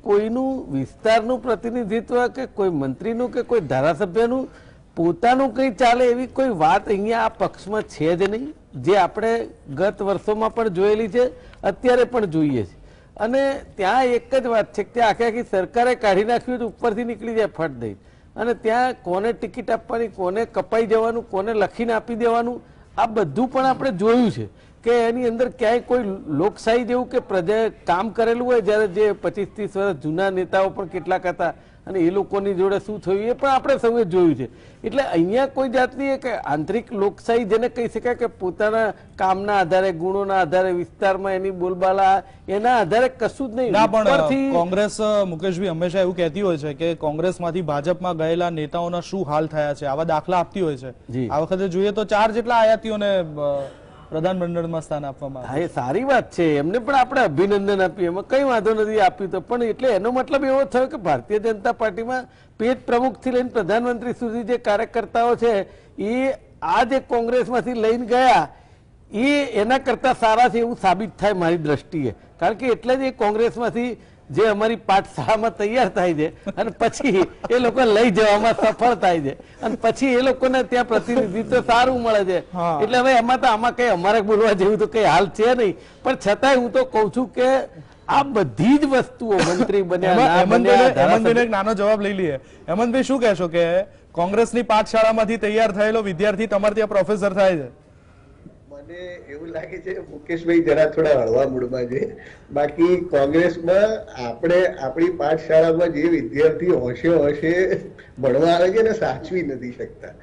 કોઈનું વિસ્તારનું પ્રતિનિધિત્વ કે કોઈ મંત્રીનું કે કોઈ ધારાસભ્યનું પોતાનું કંઈ ચાલે એવી કોઈ વાત અહીંયા આ પક્ષમાં છે જ નહીં, જે આપણે ગત વર્ષોમાં પણ જોયેલી છે, અત્યારે પણ જોઈએ છે. અને ત્યાં એક જ વાત છે કે ત્યાં આખી સરકારે કાઢી નાખ્યું ઉપરથી નીકળી જાય ફટ દઈ, અને ત્યાં કોને ટિકિટ આપવાની, કોને કપાઈ જવાનું, કોને લખીને આપી દેવાનું, આ બધું પણ આપણે જોયું છે કે એની અંદર ક્યાંય કોઈ લોકશાહી જેવું કે પ્રજાએ કામ કરેલું હોય. જ્યારે જે 25-30 વર્ષ જૂના નેતાઓ પણ કેટલાક હતા અને એ લોકોની જોડે શું થયું એ પણ આપણે સૌએ જોયું છે. એટલે અહીંયા કોઈ જાતની એક આંતરિક લોકશાહી જેને કહી શકાય કે પોતાના કામના આધારે, ગુણોના આધારે, વિસ્તારમાં એની બોલબાલા એના આધારે કશું જ નહીં. ના, પણ કોંગ્રેસ મુકેશભાઈ હંમેશા એવું કહેતી હોય છે કે કોંગ્રેસમાંથી ભાજપમાં ગયેલા નેતાઓના શું હાલ થયા છે, આવા દાખલા આપતી હોય છે. આ વખતે જોઈએ તો 4 જેટલા આયાતીઓને પ્રધાનમંડળમાં સ્થાન આપવામાં આવ્યું. હા, એ સારી વાત છે, એમને પણ આપણે અભિનંદન આપીએ, એમાં કઈ વાંધો નથી આપ્યું તો. પણ એટલે એનો મતલબ એવો થયો કે ભારતીય જનતા પાર્ટીમાં પેટ પ્રમુખથી લઈને પ્રધાનમંત્રી સુધી જે કાર્યકર્તાઓ છે એ આ જે કોંગ્રેસમાંથી લઈને ગયા એ એના કરતા સારા છે એવું સાબિત થાય મારી દ્રષ્ટિએ. કારણ કે એટલે જ એ કોંગ્રેસમાંથી જે અમારી પાઠશાળામાં તૈયાર થાય છે અને પછી એ લોકો લઈ જવામાં સફળ થાય છે અને પછી એ લોકોને ત્યાં પ્રતિનિધિત્વ સારું મળે છે. એટલે હવે એમાં તો આમાં કઈ અમારે બોલવા જેવું તો કઈ હાલ છે નહીં, પણ છતાંય હું તો કઉ છું કે આ બધી જ વસ્તુઓ મંત્રી બન્યા. હેમંતભાઈ એક નાનો જવાબ લઈ લઈએ. હેમંતભાઈ શું કહેશો કે કોંગ્રેસની પાઠશાળામાંથી તૈયાર થયેલો વિદ્યાર્થી તમારે ત્યાં પ્રોફેસર થાય છે? મને એવું લાગે છે મુકેશભાઈ જરા થોડા હળવા મૂડમાં છે. બાકી કોંગ્રેસમાં આપણે આપણી પાઠશાળામાં જે વિદ્યાર્થી હોશે ભણવા આવે છે ને સાચવી નથી શકતા.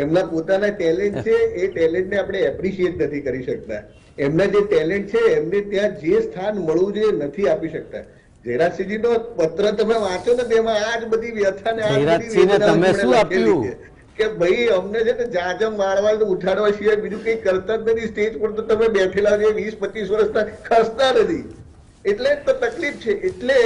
એમના પોતાના ટેલેન્ટ છે, એ ટેલેન્ટને આપણે એપ્રિશિએટ નથી કરી શકતા. એમના જે ટેલેન્ટ છે એમને ત્યાં જે સ્થાન મળવું જોઈએ નથી આપી શકતા. જયરાજસિંહજીનો પત્ર તમે વાંચો ને તેમાં આ જ બધી વ્યથાને તમે શું આપ્યું કે ભાઈ અમને છે ને જાજમ મારવા ઉઠાડવા સિવાય બીજું કઈ કરતા જ નથી. સ્ટેજ પર તો તમે બેઠેલા છે 20-25 વર્ષના ખસતા નથી, એટલે તો તકલીફ છે. એટલે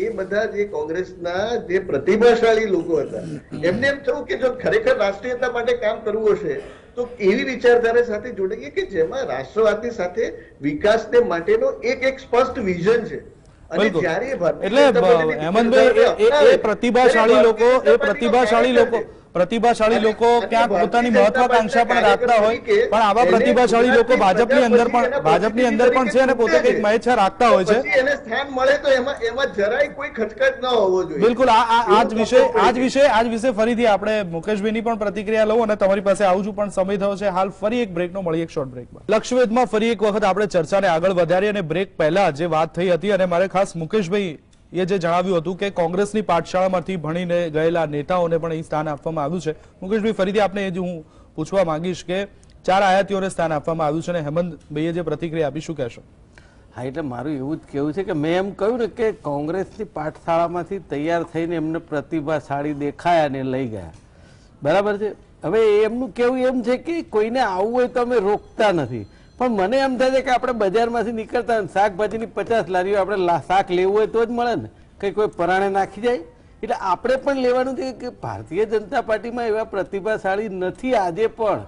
એ બધા જે કોંગ્રેસના જે પ્રતિભાશાળી લોકો હતા એમને એમ થયું કે જો ખરેખર રાષ્ટ્રીયતા માટે કામ કરવું હશે તો એવી વિચારધારા સાથે જોડાઈએ કે જેમાં રાષ્ટ્રવાદની સાથે વિકાસને માટેનો એક સ્પષ્ટ વિઝન છે. એટલે હેમંતભાઈ એ પ્રતિભાશાળી લોકો ક્યાંક પોતાની મહત્વાકાંક્ષા પણ રાખતા હોય, પણ આવા પ્રતિભાશાળી લોકો ભાજપની અંદર પણ છે અને પોતે કઈક મહેચ્છા રાખતા હોય છે. એને સ્થાન મળે તો એમાં જરાય કોઈ ખચકાટ ન હોવો જોઈએ. બિલકુલ. આજ વિશે ફરીથી આપણે મુકેશભાઈની પણ પ્રતિક્રિયા લઉં અને તમારી પાસે આવું છું, પણ સમય થયો છે હાલ. ફરી એક બ્રેકનો મળી, એક શોર્ટ બ્રેકમાં. લક્ષવેધમાં ફરી એક વખત આપણે ચર્ચાને આગળ વધારી અને બ્રેક પહેલા જે વાત થઈ હતી અને મારે ખાસ મુકેશભાઈ એ જે જણાવ્યું હતું કે કોંગ્રેસની પાઠશાળામાંથી ભણીને ગયેલા નેતાઓને પણ અહીં સ્થાન આપવામાં આવ્યું છે. મુકેશભાઈ, ફરીથી આપણે એ જ હું પૂછવા માંગીશ કે 4 આયાતીઓને સ્થાન આપવામાં આવ્યું છે અને હેમંતભાઈએ જે પ્રતિક્રિયા આપી, શું કહેશો? હા, એટલે મારું એવું જ કહેવું છે કે મેં એમ કહ્યું ને કે કોંગ્રેસની પાઠશાળામાંથી તૈયાર થઈને એમને પ્રતિભાશાળી દેખાયા ને લઈ ગયા, બરાબર છે. હવે એમનું કેવું એમ છે કે કોઈને આવવું હોય તો અમે રોકતા નથી, પણ મને એમ થાય છે કે આપણે બજારમાંથી નીકળતા શાકભાજીની 50 લારીઓ આપણે શાક લેવું હોય તો જ મળે ને, કઈ કોઈ પરાણે નાખી જાય. એટલે આપણે પણ લેવાનું છે કે ભારતીય જનતા પાર્ટીમાં એવા પ્રતિભાશાળી નથી આજે પણ,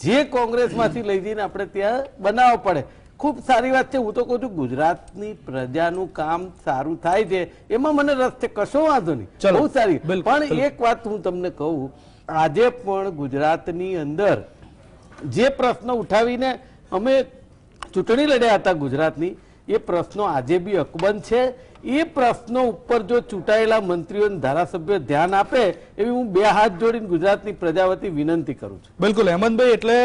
જે કોંગ્રેસમાંથી લઈ જઈને આપણે ત્યાં બનાવવા પડે. ખૂબ સારી વાત છે. હું તો કહું છું ગુજરાતની પ્રજાનું કામ સારું થાય છે એમાં મને રસ છે, કશો વાંધો નહીં, બહુ સારી. પણ એક વાત હું તમને કહું, આજે પણ ગુજરાતની અંદર જે પ્રશ્ન ઉઠાવીને અમે ચૂંટણી લડ્યા હતા ગુજરાતની, એ પ્રશ્નો આજે બી અકબંધ છે. એ પ્રશ્નો ઉપર જો ચૂંટાયેલા મંત્રીઓ અને ધારાસભ્યો ધ્યાન આપે એવી હું 2 હાથ જોડીને ગુજરાતની પ્રજા વતી વિનંતી કરું છું. બિલકુલ હેમંતભાઈ, એટલે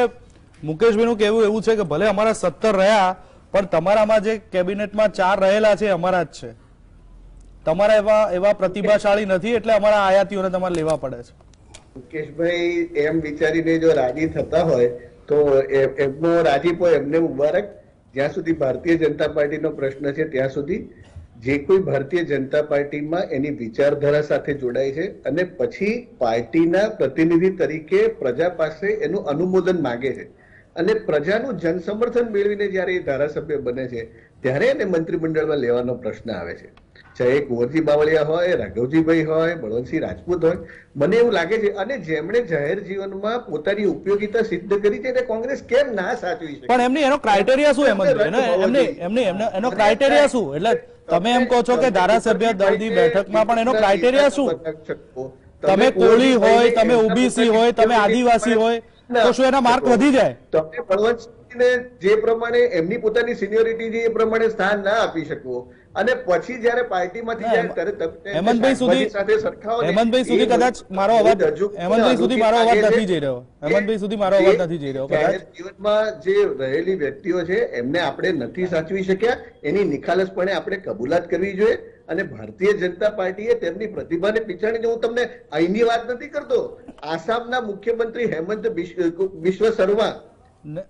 મુકેશભાઈનું કહેવું એવું છે કે ભલે અમારા 17 રહ્યા પણ તમારામાં જે કેબિનેટમાં 4 રહેલા છે અમારા જ છે, તમારા એવા પ્રતિભાશાળી નથી, એટલે અમારા આયાતીઓને તમારે લેવા પડે છે. મુકેશભાઈ એમ વિચારીને જો રાજી થતા હોય તો એમનો રાજીપો એમને મુબારક. જ્યાં સુધી ભારતીય જનતા પાર્ટીનો પ્રશ્ન છે ત્યાં સુધી જે કોઈ ભારતીય જનતા પાર્ટીમાં એની વિચારધારા સાથે જોડાય છે અને પછી પાર્ટીના પ્રતિનિધિ તરીકે પ્રજા પાસે એનું અનુમોદન માંગે છે, અને પ્રજાનું જનસમર્થન મેળવીને જ્યારે એ ધારાસભ્ય બને છે ત્યારે એને મંત્રીમંડળમાં લેવાનો પ્રશ્ન આવે છે. ચાહે કુંવરજી બાવળિયા હોય, રાઘવજીભાઈ હોય, બળવંતસિંહ રાજપૂત હોય, મને એવું લાગે છે. અને જેમણે જાહેર જીવનમાં પોતાની ઉપયોગિતા સિદ્ધ કરી છે એને કોંગ્રેસ કેમ ના સાચવી શકે? પણ એમની એનો ક્રાઇટેરિયા શું? એનો ક્રાઇટેરિયા શું? એટલે તમે એમ કહો છો કે ધારાસભ્ય દળની બેઠકમાં, પણ એનો ક્રાઇટેરિયા શું? તમે કોળી હોય, તમે ઓબીસી હોય, તમે આદિવાસી હોય, તો શું એના માર્ક વધી જાય? તમે બળવંતસિંહને જે પ્રમાણે એમની પોતાની સિનિયોરિટી છે એ પ્રમાણે સ્થાન ના આપી શકો, અને પછી જયારે પાર્ટીમાંથી જાય ત્યારે તમે હેમંતભાઈ સુધી કદાચ મારો અવાજ નથી જઈ રહ્યો. હેમંતભાઈ સુધી મારો અવાજ નથી જઈ રહ્યો. કદાચ જીવનમાં જે રહેલી વ્યક્તિઓ છે એમને આપણે નથી સાચવી શક્યા, એની નિખાલસપણે આપણે કબૂલાત કરવી જોઈએ. અને ભારતીય જનતા પાર્ટીએ તેમની પ્રતિભાને પીછાડીને, હું તમને અહીંની વાત નથી કરતો, આસામના મુખ્યમંત્રી હેમંત બિસ્વ શર્મા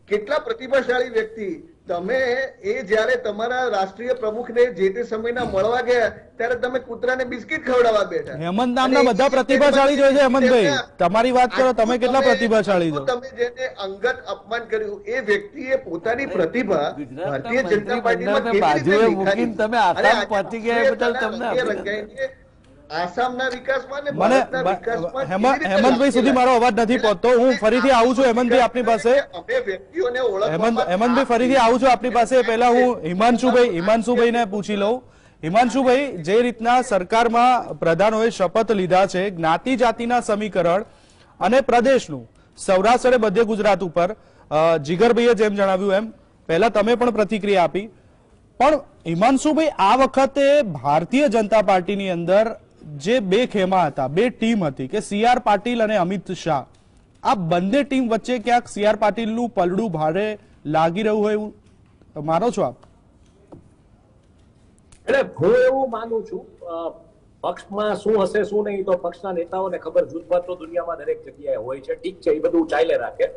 કેટલા પ્રતિભાશાળી વ્યક્તિ. તમે એ જયારે તમારા રાષ્ટ્રીય પ્રમુખને જે તે સમયના મળવા ગયા ત્યારે તમે કૂતરાને બિસ્કિટ ખવડાવવા બેઠા. હેમંત નામના બધા પ્રતિભાશાળી જોઈએ છે. હેમંતભાઈ, તમારી વાત કરો, તમે કેટલા પ્રતિભાશાળી છો? તમે જેને અંગત અપમાન કર્યું એ વ્યક્તિએ પોતાની પ્રતિભા ભારતીય જનતા પાર્ટીમાં કેવી રીતે મૂકીને તમે આસામ પહોંચી ગયા એ બદલ તમને આસામના વિકાસમાં ને મને ભારતના વિકાસમાં હેમંતભાઈ સુધી મારો અવાજ નથી પહોંચતો. હું ફરીથી આવું છું હેમંતભાઈ આપની પાસે. અમે વ્યક્તિઓને ઓળખવામાં હેમંતભાઈ ફરીથી આવું છું આપની પાસે. પહેલા હું હિમાંશુભાઈને પૂછી લઉં. હિમાંશુભાઈ, જે રીતના સરકારમાં પ્રધાનોએ શપથ લીધા છે જ્ઞાતિ જાતિના સમીકરણ અને પ્રદેશનું, સૌરાષ્ટ્ર અને મધ્ય ગુજરાત ઉપર, જીગરભાઈએ જેમ જણાવ્યું એમ, પહેલા તમે પણ પ્રતિક્રિયા આપી, પણ હિમાંશુભાઈ આ વખતે ભારતીય જનતા પાર્ટીની અંદર જે બે ખેમા હતા, બે ટીમ હતી કે સી.આર. પાટીલ અને અમિત શાહ, આ બંને ટીમ વચ્ચે ક્યાંક સી.આર. પાટીલનું પલડું ભારે લાગી રહ્યું હોય એવું માનો છો આપ? એટલે હું એવું માનું છું, પક્ષમાં શું હશે શું નહીં તો પક્ષના નેતાઓને ખબર. જૂથવાદ તો દુનિયામાં દરેક જગ્યાએ હોય છે, ઠીક છે, એ બધું ચાલે રાખે,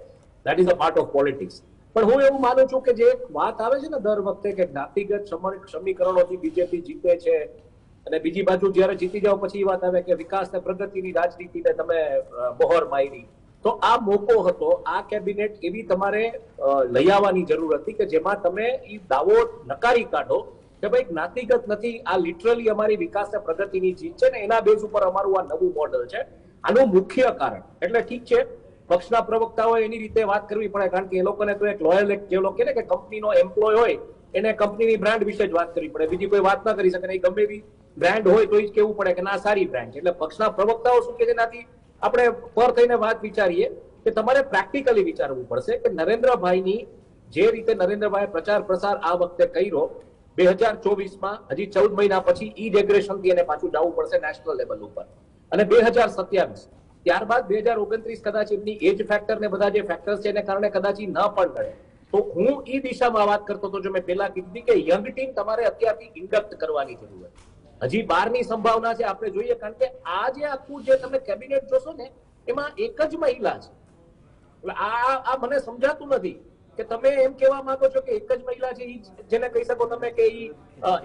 that is a part of politics. પણ હું એવું માનું છું કે જે વાત આવે છે ને દર વખતે કે જ્ઞાતિગત સમીકરણોથી બીજેપી જીતે છે, અને બીજી બાજુ જયારે જીતી જાવ પછી એ વાત આવે કે વિકાસ ને પ્રગતિની રાજનીતિને તમે બહોર મારી, તો આ મોકો હતો. આ કેબિનેટ એવી તમારે લઈ આવવાની જરૂર હતી કે જેમાં તમે એ દાવો નકારી કાઢો કે ભાઈ જ્ઞાતિગત નથી, આ લિટરલી અમારી વિકાસ ને પ્રગતિની જીત છે ને એના બેઝ ઉપર અમારું આ નવું મોડલ છે. આનું મુખ્ય કારણ, એટલે ઠીક છે પક્ષના પ્રવક્તાઓ એની રીતે વાત કરવી પડે, કારણ કે એ લોકોને તો એક લોયલ, જે લોકો કે કંપનીનો એમ્પ્લોય હોય એને કંપનીની બ્રાન્ડ વિશે જ વાત કરવી પડે, બીજી કોઈ વાત ના કરી શકે. ગમે એવી બ્રાન્ડ હોય તો જ કેવું પડે કે ના સારી બ્રાન્ડ છે. એટલે પક્ષના પ્રવક્તાઓ શું કે જેનાથી આપણે પર થઈને વાત વિચારીએ કે તમારે પ્રેક્ટિકલી વિચારવું પડશે કે નરેન્દ્રભાઈની જે રીતે નરેન્દ્રભાઈ પ્રચાર પ્રસાર આ વખતે કર્યો 2024માં, હજી 14 મહિના પછી ઈ ડેગ્રેશનથી એને પાછું જવું પડશે નેશનલ લેવલ ઉપર, અને 2027 ત્યારબાદ 2029 કદાચ એમની એજ ફેક્ટર ને બધા જે ફેક્ટર્સ છે એને કારણે કદાચ ન પણ કરે. તો હું ઈ દિશામાં વાત કરતો હતો, જો મેં પહેલા કીધી કે યંગ ટીમ તમારે અત્યારથી ઇન્ડક્ટ કરવાની જરૂર છે. હજી 12ની સંભાવના છે, આપણે જોઈએ, કારણ કે આ જે આખું જે તમે કેબિનેટ જોશો ને એમાં એક જ મહિલા છે. આ મને સમજાતું નથી કે તમે એમ કહેવા માંગો છો કે એક જ મહિલા છે જેને કહી શકો તમે કે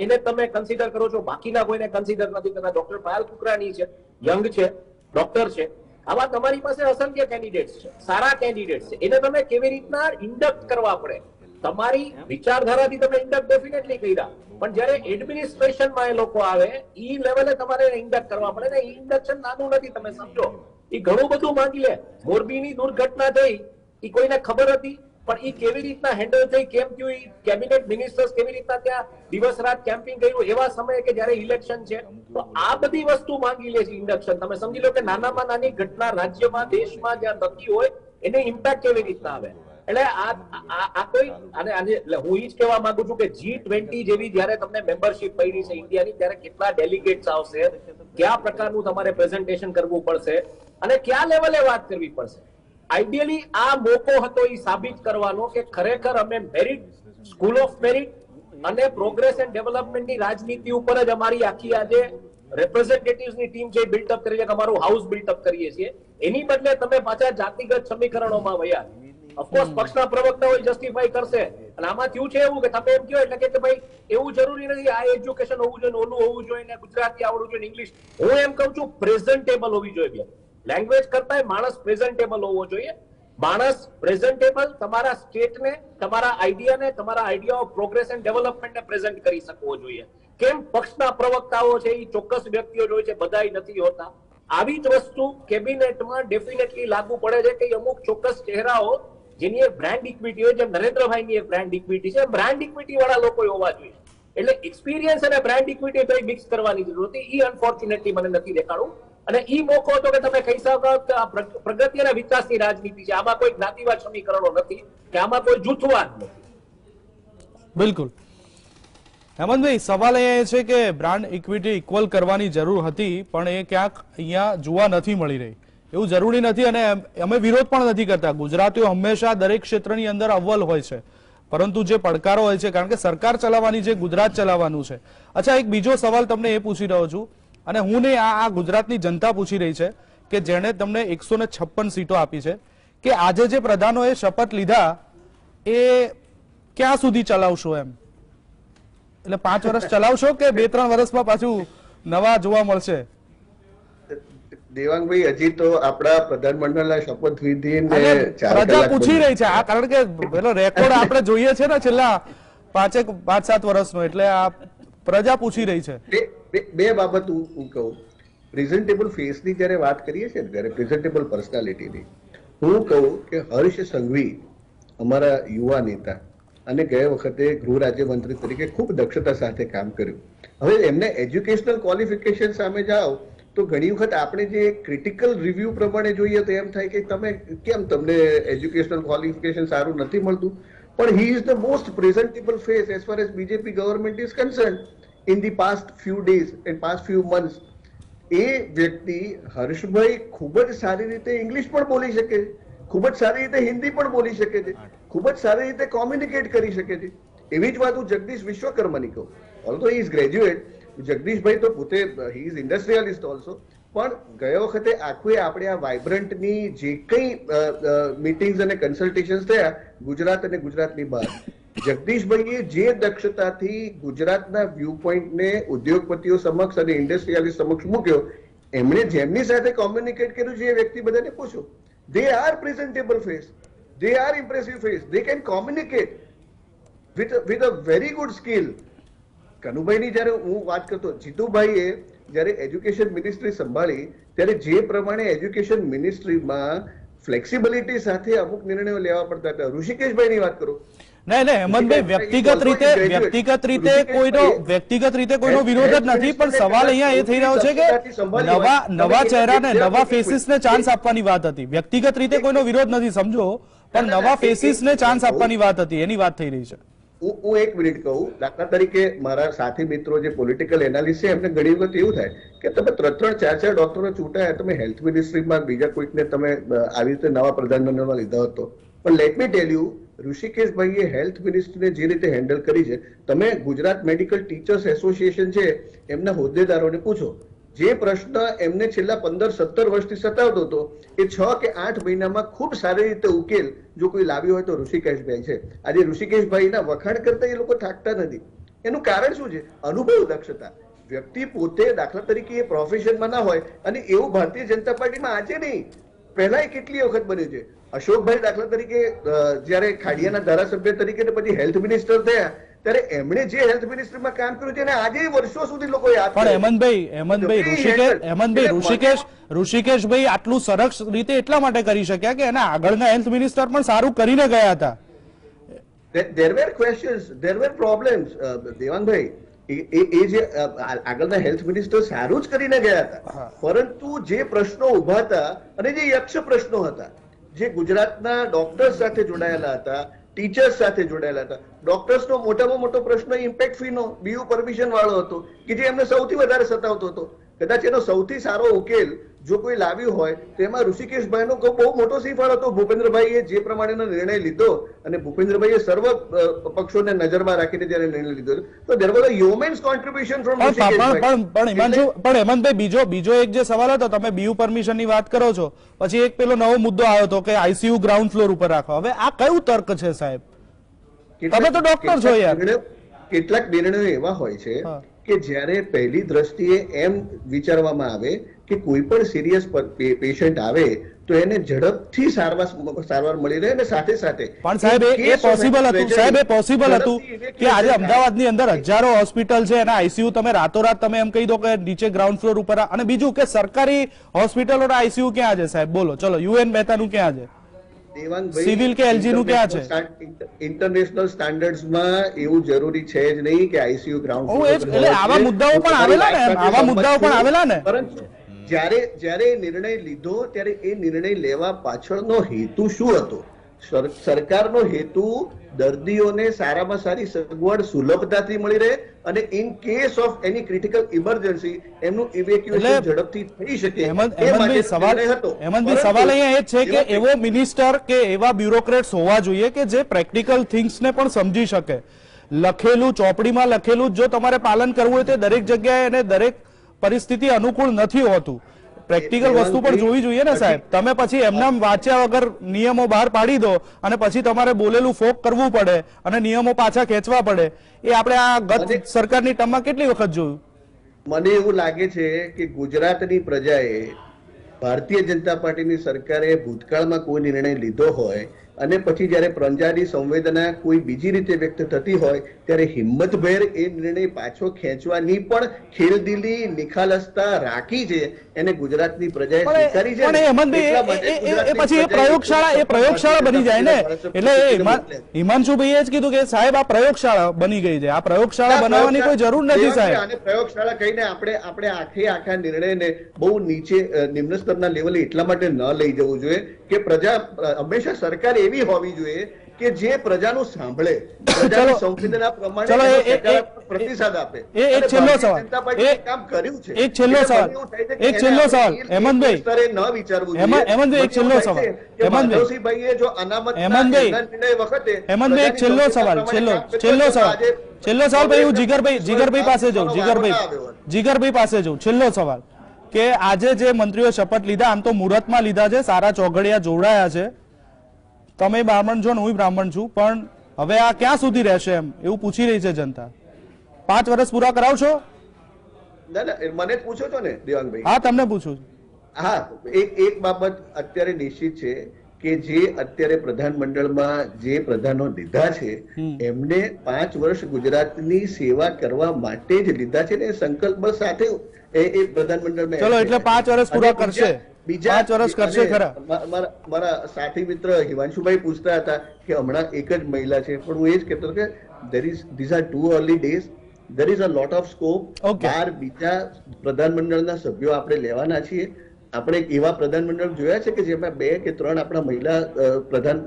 એને તમે કન્સિડર કરો છો, બાકીના કોઈને કન્સિડર નથી કરતા. ડોક્ટર પાયલ કુકરાણી છે, યંગ છે, ડોક્ટર છે. આવા તમારી પાસે અસંખ્ય કેન્ડિડેટ્સ છે, સારા કેન્ડિડેટ્સ છે. એને તમે કેવી રીતના ઇન્ડક્ટ કરવા પડે. તમારી વિચારધારાથી તમે ઇન્ડક્ટ ડેફિનેટલી કર્યા, પણ જયારે એડમિનિસ્ટ્રેશનમાં એ લોકો આવે ઈ લેવલે તમારે ઇન્ડક્ટ કરવા પડે ને. ઇન્ડક્શન નાનું નથી, તમે સમજો, એ ઘણું બધું માંગી લે. મોરબીની દુર્ઘટના થઈ, એ કોઈને ખબર હતી, પણ એ કેવી રીતના હેન્ડલ થઈ, કેમ થયું, કેબિનેટ મિનિસ્ટર્સ કેવી રીતના ત્યાં દિવસ રાત કેમ્પિંગ કર્યું એવા સમયે કે જયારે ઇલેક્શન છે, તો આ બધી વસ્તુ માંગી લે છે ઇન્ડક્શન. તમે સમજી લો કે નાનામાં નાની ઘટના રાજ્યમાં, દેશમાં જ્યાં થતી હોય એને ઇમ્પેક્ટ કેવી રીતના આવે. એટલે આ કોઈ હું એ જ કહેવા માંગુ છું કે G20 જેવી જયારે તમને મેમ્બરશિપ મળી છે ઇન્ડિયાની, ત્યારે કેટલા ડેલિગેટ્સ આવશે, કયા પ્રકારનું તમારે પ્રેઝન્ટેશન કરવું પડશે અને કયા લેવલે વાત કરવી પડશે. આઈડિયલી આ મોકો હતો એ સાબિત કરવાનો કે ખરેખર અમે મેરિટ, સ્કૂલ ઓફ મેરિટ અને પ્રોગ્રેસ એન્ડ ડેવલપમેન્ટની રાજનીતિ ઉપર જ અમારી આખી આજે રેપ્રેઝેન્ટેટિવ્સની ટીમ છે બિલ્ટઅપ કરી છે, કે અમારું હાઉસ બિલ્ટઅપ કરીએ છીએ. એની બદલે તમે પાછા જાતિગત સમીકરણોમાં વયા. ઓફકોર્સ પક્ષના પ્રવક્તાઓ જસ્ટિફાઈ કરશે, અને આમાં થયું છે એવું કે તમે એમ કહો એટલે કે ભાઈ એવું જરૂરી નથી આ એજ્યુકેશન હોવું જોઈએ, ઓલું હોવું જોઈએ, ને ગુજરાતી આવડવું જોઈએ, ઇંગ્લિશ. હું એમ કહું છું પ્રેઝન્ટેબલ હોવી જોઈએ. લેંગ્વેજ કરતા માણસ પ્રેઝન્ટેબલ હોવો જોઈએ. માણસ પ્રેઝન્ટેબલ તમારા સ્ટેટને, તમારા આઈડિયાને, તમારા આઈડિયા ઓફ પ્રોગ્રેસ એન્ડ ડેવલપમેન્ટને પ્રેઝન્ટ કરી શકવો જોઈએ. કેમ પક્ષના પ્રવક્તાઓ છે એ ચોક્કસ વ્યક્તિઓ જ હોય છે, બધાય નથી હોતા. આવી જ વસ્તુ કેબિનેટમાં ડેફિનેટલી લાગુ પડે છે કે અમુક ચોક્કસ ચહેરાઓ જેની એક બ્રાન્ડ ઇક્વિટી હોય, જેમ નરેન્દ્રભાઈની એક બ્રાન્ડ ઇક્વિટી છે, બ્રાન્ડ ઇક્વિટી વાળા લોકો હોવા જોઈએ. એટલે એક્સપિરિયન્સ અને બ્રાન્ડ ઇક્વિટી તો મિક્સ કરવાની જરૂર હતી. ઈ અનફોર્ચ્યુનેટલી મને નથી દેખાડું. અને ઈ મોકો હતો કે તમે કહી શકો કે આ પ્રગતિ અને વિકાસની રાજનીતિ છે, આમાં કોઈ જ્ઞાતિવાદ સમીકરણો નથી કે આમાં કોઈ જૂથવાદ નથી. બિલકુલ. હેમંતભાઈ, સવાલ એ છે કે બ્રાન્ડ ઇક્વિટી ઇક્વલ કરવાની જરૂર હતી, પણ એ ક્યાંક અહીંયા જોવા નથી મળી રહી. એવું જરૂરી નથી અને અમે વિરોધ પણ નથી કરતા. ગુજરાતીઓ હંમેશા દરેક ક્ષેત્રની અંદર અવ્વલ હોય છે, પરંતુ જે પડકારો હોય છે, કારણ કે સરકાર ચલાવવાની છે, ગુજરાત ચલાવવાનું છે. અચ્છા, એક બીજો સવાલ તમને એ પૂછી રહ્યો છું, અને હું નહીં, આ ગુજરાતની જનતા પૂછી રહી છે કે જેણે તમને 156 સીટો આપી છે, કે આજે જે પ્રધાનોએ શપથ લીધા એ ક્યાં સુધી ચલાવશો એમ? એટલે 5 વર્ષ ચલાવશો કે 2-3 વર્ષમાં પાછું નવા જોવા મળશે? દેવાંગભાઈ, હજી તો આપણા પ્રધાનમંડળના શપથવિધિ પ્રજા પૂછી રહી છે આ, કારણ કે પેલો રેકોર્ડ આપણે જોઈએ છે ને છેલ્લા 5-7 વર્ષનો, એટલે આ પ્રજા પૂછી રહી છે. બે બાબત હું કહું. પ્રેઝન્ટેબલ ફેસની જયારે વાત કરીએ છીએ ત્યારે પ્રેઝન્ટેબલ પર્સનાલિટીની હું કહું કે હર્ષ સંઘવી અમારા યુવા નેતા અને ગયા વખતે ગૃહ રાજ્યમંત્રી તરીકે ખૂબ દક્ષતા સાથે કામ કર્યું. હવે એમને એજ્યુકેશનલ ક્વોલિફિકેશન સામે જાઓ તો ઘણી વખત આપણે જે ક્રિટિકલ રિવ્યુ પ્રમાણે જોઈએ તો એમ થાય કે તમને એજ્યુકેશનલ ક્વોલિફિકેશન સારું નથી મળતું. પણ he is the most presentable face as far as BJP government is concern in the past few days and past few months. એ વ્યક્તિ હર્ષભાઈ ખૂબ જ સારી રીતે ઇંગ્લિશ પણ બોલી શકે છે, ખૂબ જ સારી રીતે હિન્દી પણ બોલી શકે છે, ખૂબ જ સારી રીતે કોમ્યુનિકેટ કરી શકે છે. એવી જ વાત હું જગદીશ વિશ્વકર્માની કહું. ઓલ્ધો હી ઇઝ ગ્રેજ્યુએટ, જગદીશભાઈ તો પોતે હી ઇઝ ઇન્ડસ્ટ્રીયલિસ્ટ ઓલ્સો, પણ ગયા વખતે આખું આપણે આ વાઇબ્રન્ટની જે કંઈ મીટિંગ્સ અને કન્સલ્ટેશન્સ થયા ગુજરાત અને ગુજરાતની બહાર, જગદીશભાઈએ જે દક્ષતાથી ગુજરાતના વ્યૂ પોઈન્ટને ઉદ્યોગપતિઓ સમક્ષ અને ઇન્ડસ્ટ્રીયલિસ્ટ સમક્ષ મૂક્યો, એમણે જેમની સાથે કોમ્યુનિકેટ કર્યું છે એ વ્યક્તિ બધાને પૂછો. They are presentable face. They are impressive face. They can communicate with a very good skill. કનુભાઈની જ્યારે હું વાત કરતો, જીતુભાઈએ જ્યારે એજ્યુકેશન મિનિસ્ટ્રી સંભાળી ત્યારે જે પ્રમાણે એજ્યુકેશન મિનિસ્ટ્રીમાં ફ્લેક્સિબિલિટી સાથે અમુક નિર્ણયો લેવા પડતા હતા. ઋષિકેશભાઈની વાત કરું. નહીં, હેમંતભાઈ, વ્યક્તિગત રીતે કોઈનો વિરોધ જ નથી, પણ સવાલ અહીંયા એ થઈ રહ્યો છે કે નવા ચહેરાને, નવા ફેસીસને ચાન્સ આપવાની વાત હતી. વ્યક્તિગત રીતે કોઈનો વિરોધ નથી, સમજો, પણ નવા ફેસીસને ચાન્સ આપવાની વાત હતી, એની વાત થઈ રહી છે. હું 1 મિનિટ કહું. દાખલા તરીકે મારા સાથી મિત્રો જે પોલિટિકલ એનાલિસ્ટ છે એમને ઘણી વખત એવું થાય કે તમે 3-4 ડોક્ટરો ચૂંટાયા, તમે હેલ્થ મિનિસ્ટ્રીમાં બીજા કોઈકને તમે આવી રીતે નવા પ્રધાનમંત્રીમાં લીધા હતો. પણ લેટ મી ટેલ યુ, ઋષિકેશભાઈએ હેલ્થ મિનિસ્ટ્રીને જે રીતે હેન્ડલ કરી છે, તમે ગુજરાત મેડિકલ ટીચર્સ એસોસિએશન છે એમના હોદ્દેદારોને પૂછો, જે પ્રશ્ન એમને છેલ્લા 15-17 વર્ષથી સતાવતો હતો એ 6 કે 8 મહિનામાં ખૂબ સારી રીતે ઉકેલ જો કોઈ લાવ્યો હોય તો ઋષિકેશભાઈ છે. આજે ઋષિકેશભાઈના વખાણ કરતા એ લોકો થાકતા નથી. એનું કારણ શું છે? અનુભવ, દક્ષતા. વ્યક્તિ પોતે દાખલા તરીકે એ પ્રોફેશનમાં ના હોય, અને એવું ભારતીય જનતા પાર્ટીમાં આજે નહીં, પહેલા કેટલી વખત બન્યું છે. અશોકભાઈ દાખલા તરીકે જયારે ખાડિયાના ધારાસભ્ય તરીકે પછી હેલ્થ મિનિસ્ટર થયા ત્યારે એમણે જે હેલ્થ મિનિસ્ટ્રીમાં કામ કર્યું છે અને આજે વર્ષો સુધી લોકો યાદ કરે. પણ હેમંતભાઈ, ઋષિકેશભાઈ આટલું સરસ રીતે એટલા માટે કરી શક્યા કે એના આગળના હેલ્થ મિનિસ્ટર પણ સારું કરીને ગયા હતા. There were questions, there were problems. Devangbhai, એ જે આગળના હેલ્થ મિનિસ્ટર સારું જ કરીને ગયા હતા, પરંતુ જે પ્રશ્નો ઉભા હતા અને જે યક્ષ પ્રશ્નો હતા, જે ગુજરાતના ડોક્ટર્સ સાથે જોડાયેલા હતા, ટીચર્સ સાથે જોડાયેલા હતા. ડોક્ટર્સનો મોટામાં મોટો પ્રશ્ન ઇમ્પેક્ટ ફીનો, બીયુ પરમિશન વાળો હતો કે જે એમને સૌથી વધારે સતાવતો હતો. કદાચ એનો સૌથી સારો ઉકેલ જો કોઈ લાવ્યું હોય તો એમાં ઋષિકેશભાઈનો બહુ મોટો સિંહફાળો હતો. ભૂપેન્દ્રભાઈએ જે પ્રમાણેનો નિર્ણય લીધો અને ભૂપેન્દ્રભાઈએ સર્વ પક્ષોને નજરમાં રાખીને જયારે નિર્ણય લીધો તો there was a yeoman's contribution from પણ હેમંતભાઈ, બીજો એક જે સવાલ હતો, તમે બીયુ પરમિશનની વાત કરો છો, પછી એક પેલો નવો મુદ્દો આવ્યો હતો કે આઈસીયુ ગ્રાઉન્ડ ફ્લોર ઉપર રાખો. હવે આ કયું તર્ક છે સાહેબ? તમે તો ડોક્ટર છો યાર. કેટલાક નિર્ણયો એવા હોય છે કે જ્યારે પહેલી દ્રષ્ટિએ એમ વિચારવામાં આવે કે કોઈ પણ સિરિયસ પેશન્ટ આવે તો એને ઝડપથી સારવાર મળી રહે અને સાથે સાથે પણ સાહેબ એ પોસિબલ હતું, સાહેબ એ પોસિબલ હતું કે આજે અમદાવાદની અંદર હજારો હોસ્પિટલ છે એના આઈસીયુ તમે રાતોરાત તમે એમ કહી દો કે નીચે ગ્રાઉન્ડ ફ્લોર ઉપર, અને બીજું કે સરકારી હોસ્પિટલોના આઈસીયુ ક્યાં છે સાહેબ? બોલો, ચલો યુએન મહેતાનું ક્યાં છે? સિવિલ કે એલજી નું ક્યાં છે? ઇન્ટરનેશનલ સ્ટાન્ડર્ડ્સમાં એવું જરૂરી છે જ નહીં કે આઈસીયુ ગ્રાઉન્ડ એટલે આવા મુદ્દાઓ પણ આવેલા ને, આવા મુદ્દાઓ પણ આવેલા ને. પરંતુ જ્યારે નિર્ણય લીધો ત્યારે એ નિર્ણય લેવા પાછળનો હેતુ શું હતો? સરકારનો હેતુ દર્દીઓને સારામાં સારી સગવડ સુલભતાથી મળી રહે અને in case of any critical emergency એમનું ઇવેક્યુએશન ઝડપથી થઈ શકે. હેમંતભાઈ, સવાલ અહીંયા એ છે કે એવો મિનિસ્ટર કે એવા બ્યુરોક્રેટ્સ હોવા જોઈએ કે જે પ્રેક્ટિકલ થિંગ્સને પણ સમજી શકે. લખેલું, ચોપડીમાં લખેલું જો તમારે પાલન કરવું હોય તો દરેક જગ્યાએ અને દરેક પરિસ્થિતિ અનુકૂળ નથી હોતું. પ્રેક્ટિકલ વસ્તુ પણ જોવી જોઈએ ને સાહેબ. તમે પછી એમના વાંચ્યા વગર નિયમો બહાર પાડી દો અને પછી તમારે બોલેલું ફોક કરવું પડે અને નિયમો પાછા ખેંચવા પડે, એ આપણે આ ગત સરકારની ટર્મમાં કેટલી વખત જોયું? મને એવું લાગે છે કે ગુજરાતની પ્રજાએ ભારતીય જનતા પાર્ટીની સરકારે ભૂતકાળમાં કોઈ નિર્ણય લીધો હોય અને પછી જયારે પ્રજાની સંવેદના કોઈ બીજી રીતે વ્યક્ત થતી હોય ત્યારે હિંમતભેર એ નિર્ણય પાછો ખેંચવાની પણ ખેલદિલી, નિખાલસતા રાખી છે એને ગુજરાતની પ્રજાએ સ્વીકારી છે. પણ હેમંતભાઈ, પછી એ પ્રયોગશાળા બની જાય ને. એટલે હિમાંશુભાઈએ જ કીધું કે સાહેબ આ પ્રયોગશાળા બની ગઈ છે, આ પ્રયોગશાળા બનાવવાની કોઈ જરૂર નથી સાહેબ. અને પ્રયોગશાળા કહીને આપણે આખા નિર્ણયને બહુ નીચે નિમ્ન સ્તરના લેવલે એટલા માટે ન લઈ જવું જોઈએ કે પ્રજા હંમેશા સરકાર એવી હોવી જોઈએ કે જે પ્રજાનું સાંભળે, પ્રજાની સંવેદના પ્રમાણે પ્રતિસાદ આપે. એક છેલ્લો સવાલ, કામ કર્યું છે. એક છેલ્લો સવાલ હેમંતભાઈ, ન વિચારવું હેમંતભાઈ એક છેલ્લો સવાલ, હેમંતભાઈએ જો અનામત નિર્ણય વખતે હેમંતભાઈ એક છેલ્લો સવાલ ભાઈ, હું જીગરભાઈ પાસે જાઉં, જીગરભાઈ પાસે જાઉં. છેલ્લો સવાલ કે આજે જે મંત્રીઓ શપથ લીધા, આમ તો મુહૂર્તમાં લીધા છે, સારા ચોઘડિયા જોડાયા છે, તમે બ્રાહ્મણ છો ને હું બ્રાહ્મણ છું, પણ હવે આ ક્યાં સુધી રહેશે એમ એવું પૂછી રહી છે જનતા. 5 વર્ષ પૂરા કરાવશો? મને પૂછો છો ને દેવાંગભાઈ? હા, તમને પૂછું. હા, એક બાબત અત્યારે નિશ્ચિત છે કે જે અત્યારે પ્રધાનમંડળમાં જે પ્રધાનો લીધા છે એમને 5 વર્ષ ગુજરાતની સેવા કરવા માટે જ લીધા છે ને સંકલ્પ સાથે એ પ્રધાનમંડળમાં. ચલો, એટલે 5 વર્ષ પૂરા કરશે, 5 વર્ષ કરશે ખરા? મારા સાથી મિત્ર હિમાંશુભાઈ પૂછતા હતા કે હમણાં એક જ મહિલા છે, પણ હું એ જ કહેતો કે these are too early days. there is a lot of scope. બાર બીજા પ્રધાનમંડળના સભ્યો આપણે લેવાના છીએ. આપણે એવા પ્રધાનમંડળ જોયા છે કે જેમાં 2 કે 3 આપણા મહિલા પ્રધાન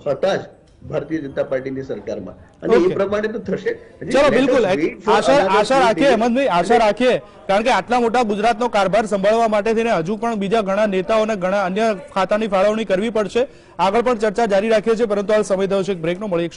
હતા જ ભારતીય જનતા પાર્ટીની સરકારમાં, અને એ પ્રમાણે તો થશે. ચલો, બિલકુલ આશા રાખીએ હેમંતભાઈ, આશા રાખીએ, કારણ કે આટલા મોટા ગુજરાતનો કારભાર સંભાળવા માટે થઈને હજુ પણ બીજા ઘણા નેતાઓને ઘણા અન્ય ખાતાની ફાળવણી કરવી પડશે. આગળ પણ ચર્ચા જારી રાખીએ છીએ, પરંતુ હાલ સમય થયો છે બ્રેકનો. મળી